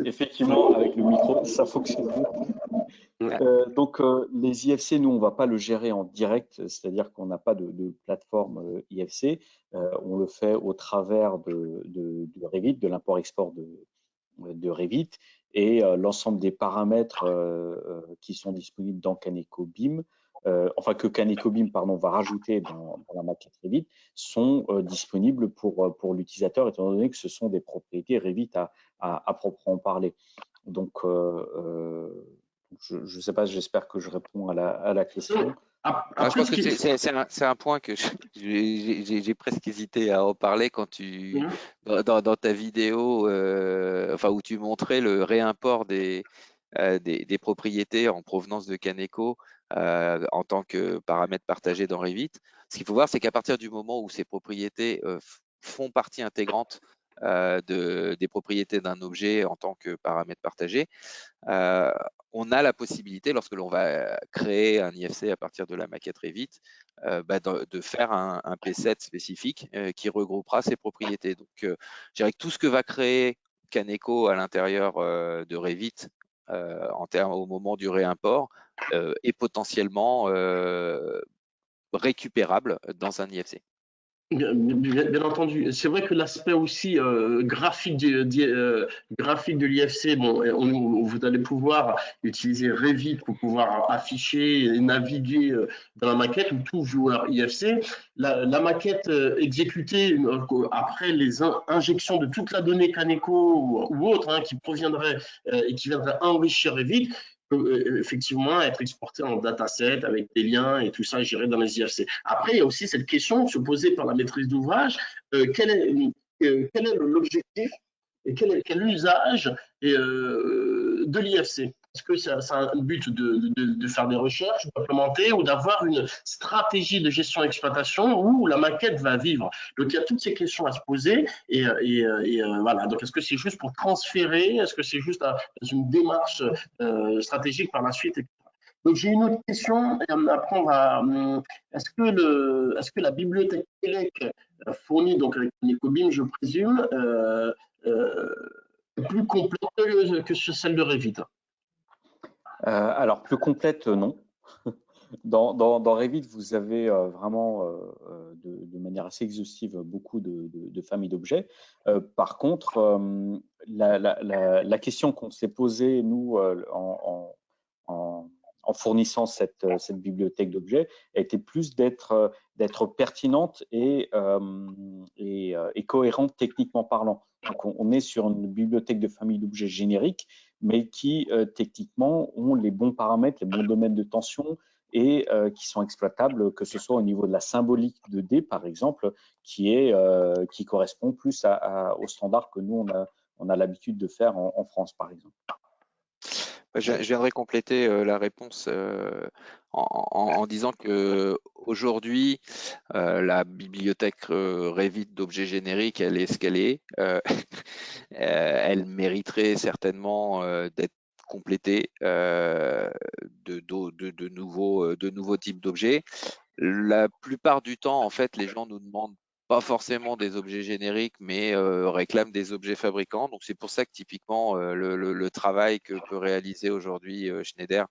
Effectivement, avec le micro, ça fonctionne bien. Les IFC, nous, on ne va pas le gérer en direct, c'est-à-dire qu'on n'a pas de plateforme IFC. On le fait au travers de Revit, de l'import-export de Revit, et l'ensemble des paramètres qui sont disponibles dans Caneco BIM, que Caneco BIM va rajouter dans la maquette Revit, sont disponibles pour l'utilisateur, étant donné que ce sont des propriétés Revit à proprement parler. Donc, je ne sais pas, j'espère que je réponds à la question. Je pense que c'est un point que j'ai presque hésité à en parler quand dans ta vidéo, où tu montrais le réimport des propriétés en provenance de Caneco en tant que paramètres partagés dans Revit. Ce qu'il faut voir, c'est qu'à partir du moment où ces propriétés font partie intégrante des propriétés d'un objet en tant que paramètre partagé, on a la possibilité, lorsque l'on va créer un IFC à partir de la maquette Revit, de faire un P7 spécifique qui regroupera ces propriétés. Donc, je dirais que tout ce que va créer Caneco à l'intérieur de Revit au moment du réimport est potentiellement récupérable dans un IFC. Bien entendu. C'est vrai que l'aspect aussi graphique de l'IFC, vous allez pouvoir utiliser Revit pour pouvoir afficher et naviguer dans la maquette ou tout joueur IFC. La maquette exécutée après les injections de toute la donnée Caneco ou autre qui proviendrait et qui viendrait enrichir Revit, peut effectivement être exporté en dataset avec des liens et tout ça géré dans les IFC. Après, il y a aussi cette question se poser par la maîtrise d'ouvrage, quel est l'objectif et quel est l'usage de l'IFC? Est-ce que c'est un but de faire des recherches, d'implémenter ou d'avoir une stratégie de gestion d'exploitation où la maquette va vivre? Donc, il y a toutes ces questions à se poser et voilà. Donc, est-ce que c'est juste pour transférer? Est-ce que c'est juste dans une démarche stratégique par la suite? Donc, j'ai une autre question. Et après, est-ce que la bibliothèque ELEC fournie donc avec Nicobim, je présume, est plus complète que celle de Revit? Alors, plus complète, non. Dans Revit, vous avez vraiment, de manière assez exhaustive, beaucoup de familles d'objets. Par contre, la question qu'on s'est posée, nous, en fournissant cette bibliothèque d'objets, était plus d'être pertinente et cohérente techniquement parlant. Donc, on est sur une bibliothèque de famille d'objets génériques, mais qui techniquement ont les bons paramètres, les bons domaines de tension et qui sont exploitables, que ce soit au niveau de la symbolique 2D, par exemple, qui correspond plus au standard que nous, on a l'habitude de faire en France, par exemple. Je viendrai compléter la réponse en disant que aujourd'hui, la bibliothèque Revit d'objets génériques, elle est ce qu'elle est. Elle mériterait certainement d'être complétée de nouveaux types d'objets. La plupart du temps, en fait, les gens nous demandent pas forcément des objets génériques, mais réclament des objets fabricants. Donc, c'est pour ça que typiquement, le travail que peut réaliser aujourd'hui Schneider,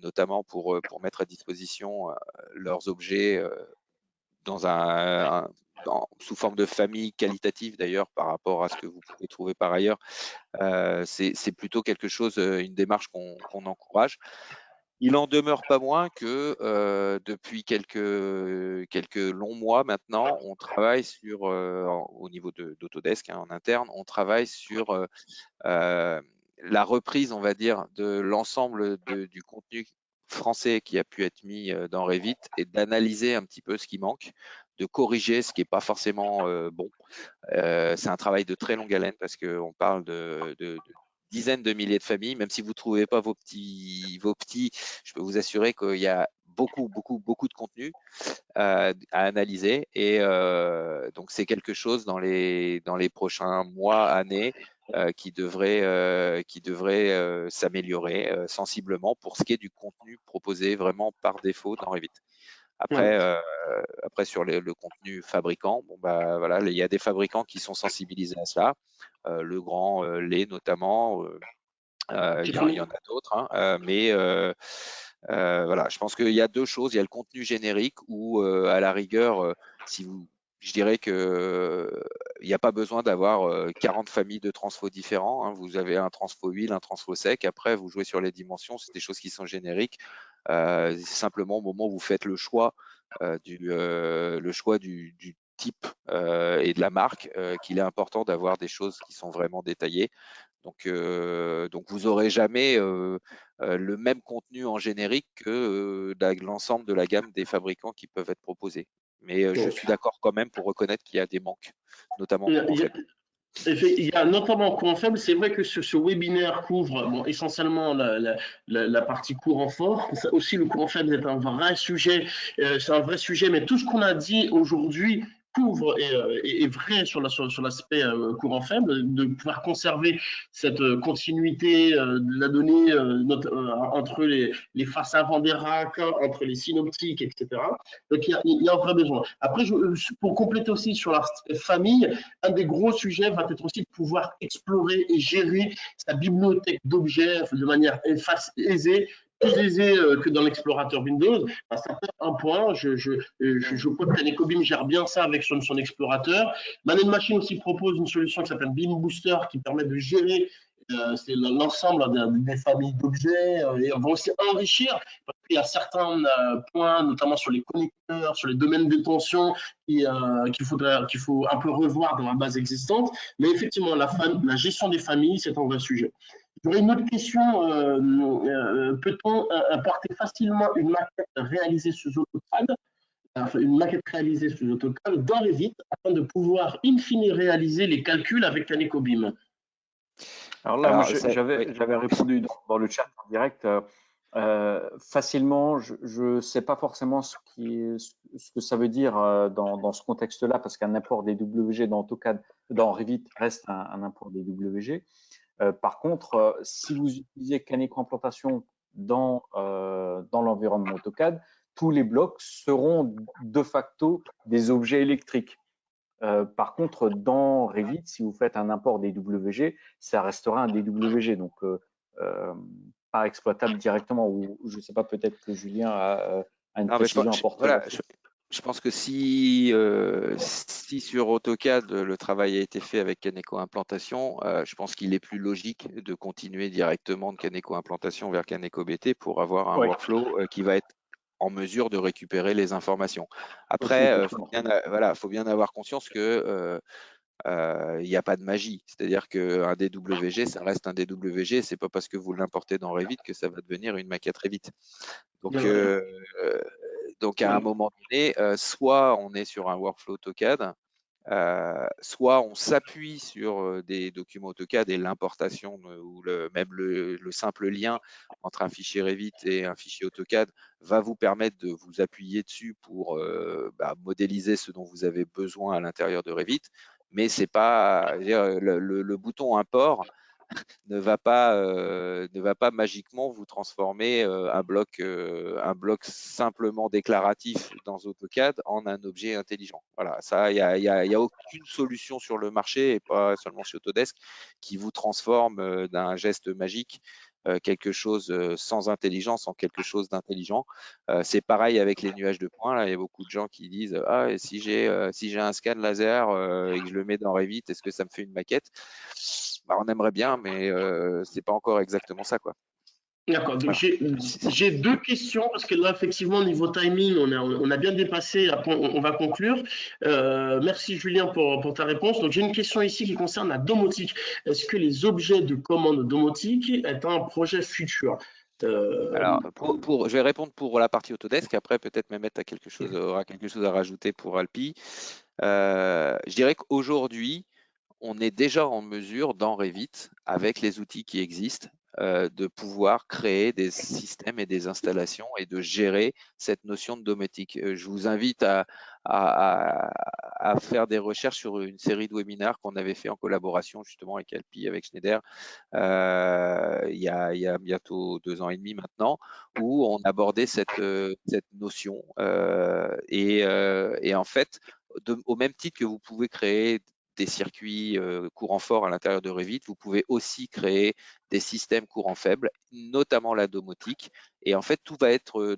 notamment pour mettre à disposition leurs objets sous forme de famille qualitative d'ailleurs par rapport à ce que vous pouvez trouver par ailleurs, c'est plutôt quelque chose, une démarche qu'on encourage. Il en demeure pas moins que depuis quelques longs mois maintenant, on travaille sur, au niveau d'Autodesk en interne, on travaille sur la reprise, on va dire, de l'ensemble du contenu français qui a pu être mis dans Revit et d'analyser un petit peu ce qui manque, de corriger ce qui n'est pas forcément bon. C'est un travail de très longue haleine parce qu'on parle de dizaines de milliers de familles. Même si vous ne trouvez pas vos petits, je peux vous assurer qu'il y a beaucoup de contenu à analyser. Et donc, c'est quelque chose dans les prochains mois, années, qui devrait s'améliorer sensiblement pour ce qui est du contenu proposé vraiment par défaut dans Revit. Après, après sur le contenu fabricant, bon bah voilà, il y a des fabricants qui sont sensibilisés à cela, le grand lait notamment, il y en a d'autres, hein, mais voilà, je pense qu'il y a deux choses. Il y a le contenu générique où, à la rigueur, je dirais que il n'y a pas besoin d'avoir 40 familles de transfo différents, hein. Vous avez un transfo huile, un transfo sec. Après, vous jouez sur les dimensions. C'est des choses qui sont génériques. C'est simplement au moment où vous faites le choix du type et de la marque qu'il est important d'avoir des choses qui sont vraiment détaillées. Donc vous aurez jamais le même contenu en générique que l'ensemble de la gamme des fabricants qui peuvent être proposés. Mais je suis d'accord quand même pour reconnaître qu'il y a des manques, notamment en courant faible. Il y a notamment en courant faible. C'est vrai que ce webinaire couvre essentiellement la partie courant fort. Aussi, le courant faible est un vrai sujet. C'est un vrai sujet, mais tout ce qu'on a dit aujourd'hui couvre et est vrai sur l'aspect courant faible, de pouvoir conserver cette continuité de la donnée entre les faces avant des racks, entre les synoptiques, etc. Donc il y a un vrai besoin. Après, pour compléter aussi sur l'aspect famille, un des gros sujets va être aussi de pouvoir explorer et gérer sa bibliothèque d'objets de manière aisée, plus aisée que dans l'explorateur Windows. Ça peut être un point. Je crois que Canecobim gère bien ça avec son explorateur. Man & Machine aussi propose une solution qui s'appelle Beam Booster qui permet de gérer c'est l'ensemble des familles d'objets et on va aussi enrichir parce qu'il y a certains points, notamment sur les connecteurs, sur les domaines de tension qu'il faut un peu revoir dans la base existante. Mais effectivement, la gestion des familles, c'est un vrai sujet. J'aurais une autre question. Peut-on importer facilement une maquette réalisée sous AutoCAD, dans Revit afin de pouvoir in fine réaliser les calculs avec Canecobim? Alors là, j'avais répondu dans le chat en direct. Facilement, je ne sais pas forcément ce que ça veut dire dans ce contexte-là, parce qu'un import des WG dans AutoCAD, dans Revit, reste un import des WG. Par contre, si vous utilisez Caneco Implantation dans l'environnement AutoCAD, tous les blocs seront de facto des objets électriques. Par contre, dans Revit, si vous faites un import des WG, ça restera un DWG, donc pas exploitable directement. Ou je ne sais pas, peut-être que Julien a une précision importante. Voilà, je pense que si sur AutoCAD le travail a été fait avec Caneco Implantation, je pense qu'il est plus logique de continuer directement de Caneco Implantation vers Caneco BT pour avoir un workflow qui va être en mesure de récupérer les informations. Après, faut bien avoir conscience que il n'y a pas de magie. C'est-à-dire qu'un DWG, ça reste un DWG. C'est pas parce que vous l'importez dans Revit que ça va devenir une maquette Revit. Donc à un moment donné, soit on est sur un workflow AutoCAD, soit on s'appuie sur des documents AutoCAD et l'importation ou même le simple lien entre un fichier Revit et un fichier AutoCAD va vous permettre de vous appuyer dessus pour modéliser ce dont vous avez besoin à l'intérieur de Revit. Mais c'est pas le bouton import ne va pas magiquement vous transformer un bloc simplement déclaratif dans AutoCAD en un objet intelligent. Voilà, ça, il y a aucune solution sur le marché, et pas seulement chez Autodesk, qui vous transforme d'un geste magique quelque chose sans intelligence en quelque chose d'intelligent. C'est pareil avec les nuages de points. Là, il y a beaucoup de gens qui disent et si j'ai un scan laser et que je le mets dans Revit, est-ce que ça me fait une maquette? On aimerait bien, mais c'est pas encore exactement ça, quoi. D'accord, donc j'ai deux questions, parce que là, effectivement, au niveau timing, on a bien dépassé, après on va conclure. Merci Julien pour ta réponse. Donc j'ai une question ici qui concerne la domotique. Est-ce que les objets de commande domotique est un projet futur? Alors, je vais répondre pour la partie Autodesk, après peut-être Mehmet aura quelque chose à rajouter pour Alpi. Je dirais qu'aujourd'hui, on est déjà en mesure dans Revit, avec les outils qui existent, de pouvoir créer des systèmes et des installations et de gérer cette notion de domotique. Je vous invite à faire des recherches sur une série de webinaires qu'on avait fait en collaboration justement avec Alpi, avec Schneider, il y a bientôt 2 ans et demi maintenant, où on abordait cette notion. Et en fait, au même titre que vous pouvez créer des circuits courant fort à l'intérieur de Revit, vous pouvez aussi créer des systèmes courant faible, notamment la domotique. Et en fait, tout va être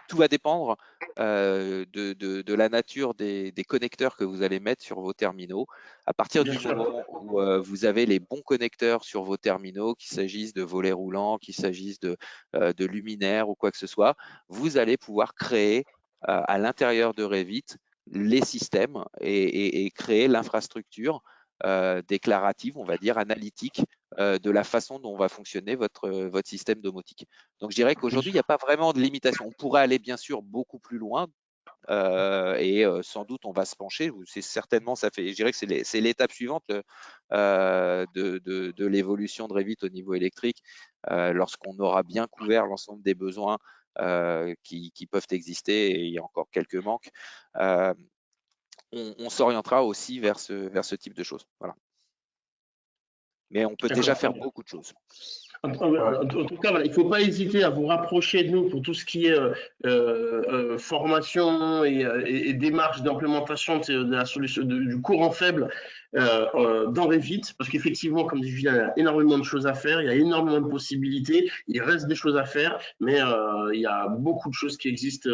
tout va dépendre de la nature des connecteurs que vous allez mettre sur vos terminaux. À partir du moment où vous avez les bons connecteurs sur vos terminaux, qu'il s'agisse de volets roulants, qu'il s'agisse de luminaires ou quoi que ce soit, vous allez pouvoir créer à l'intérieur de Revit les systèmes et créer l'infrastructure déclarative, on va dire, analytique de la façon dont va fonctionner votre système domotique. Donc, je dirais qu'aujourd'hui, il n'y a pas vraiment de limitation. On pourrait aller bien sûr beaucoup plus loin et sans doute on va se pencher. C'est certainement, je dirais que c'est l'étape suivante de l'évolution de Revit au niveau électrique lorsqu'on aura bien couvert l'ensemble des besoins qui peuvent exister, et il y a encore quelques manques. On s'orientera aussi vers ce type de choses. Voilà. Mais on peut déjà faire beaucoup de choses. En tout cas, voilà, il ne faut pas hésiter à vous rapprocher de nous pour tout ce qui est formation et démarche d'implémentation de la solution du courant faible dans Revit, parce qu'effectivement, comme dit Julien, il y a énormément de choses à faire, il y a énormément de possibilités, il reste des choses à faire, mais il y a beaucoup de choses qui existent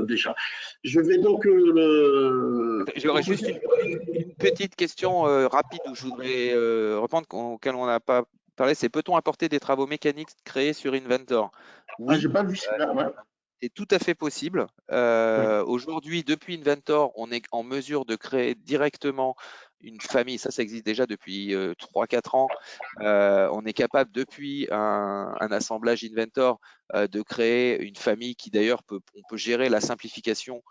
déjà. Je vais donc J'aurais juste une petite question rapide où je voudrais répondre, auquel on n'a pas parlé, c'est peut-on apporter des travaux mécaniques créés sur Inventor? Oui, j'ai pas vu ça. Ouais. c'est tout à fait possible. Aujourd'hui, depuis Inventor, on est en mesure de créer directement une famille. Ça existe déjà depuis 3-4 ans. On est capable, depuis un assemblage Inventor, de créer une famille qui d'ailleurs on peut gérer la simplification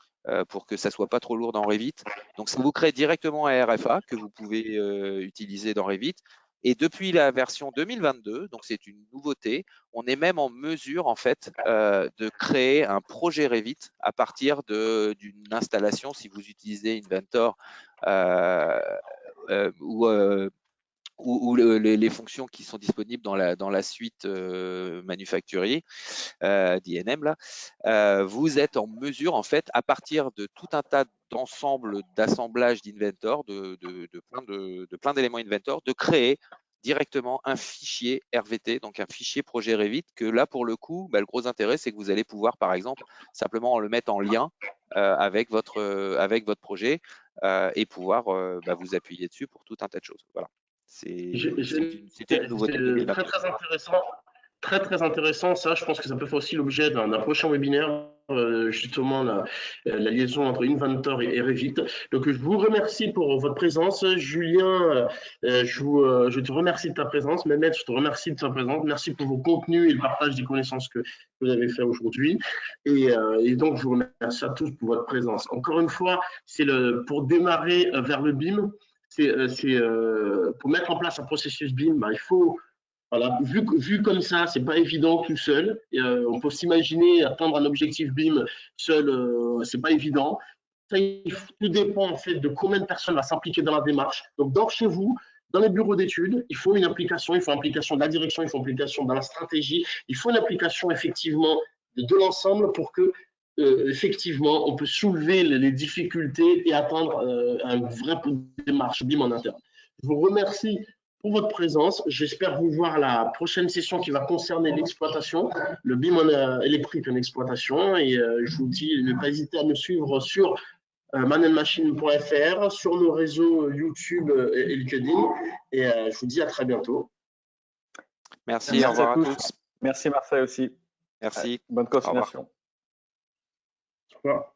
pour que ça soit pas trop lourd dans Revit. Donc, ça vous crée directement un RFA que vous pouvez utiliser dans Revit. Et depuis la version 2022, donc c'est une nouveauté, on est même en mesure en fait de créer un projet Revit à partir d'une installation, si vous utilisez Inventor ou les fonctions qui sont disponibles dans la suite manufacturier d'INM là, vous êtes en mesure en fait à partir de tout un tas d'ensembles d'assemblage d'Inventor, de plein d'éléments Inventor, de créer directement un fichier RVT, donc un fichier projet Revit, que là pour le coup, le gros intérêt c'est que vous allez pouvoir par exemple simplement le mettre en lien avec votre projet et pouvoir vous appuyer dessus pour tout un tas de choses. Voilà. C'était une nouveauté. Très très intéressant. Très intéressant, ça je pense que ça peut faire aussi l'objet d'un prochain webinaire, justement la liaison entre Inventor et Revit. Donc je vous remercie pour votre présence. Julien, je te remercie de ta présence. Mehmet, je te remercie de ta présence. Merci pour vos contenus et le partage des connaissances que vous avez fait aujourd'hui. Et donc je vous remercie à tous pour votre présence. Encore une fois, c'est pour démarrer vers le BIM, pour mettre en place un processus BIM, il faut. Voilà, vu comme ça, c'est pas évident tout seul. On peut s'imaginer atteindre un objectif BIM seul, c'est pas évident. Ça, tout dépend en fait de combien de personnes va s'impliquer dans la démarche. Donc, chez vous, dans les bureaux d'études, il faut une implication. Il faut une implication de la direction, il faut une implication dans la stratégie, il faut une implication effectivement de l'ensemble pour que effectivement on peut soulever les difficultés et atteindre un vrai démarche BIM en interne. Je vous remercie pour votre présence. J'espère vous voir à la prochaine session qui va concerner l'exploitation, le BIM électrique en exploitation. Et je vous dis, ne pas hésiter à me suivre sur manandmachine.fr, sur nos réseaux YouTube et LinkedIn. Et je vous dis à très bientôt. Merci, au revoir à tous. Merci Marseille aussi. Merci. Bonne continuation. Au revoir.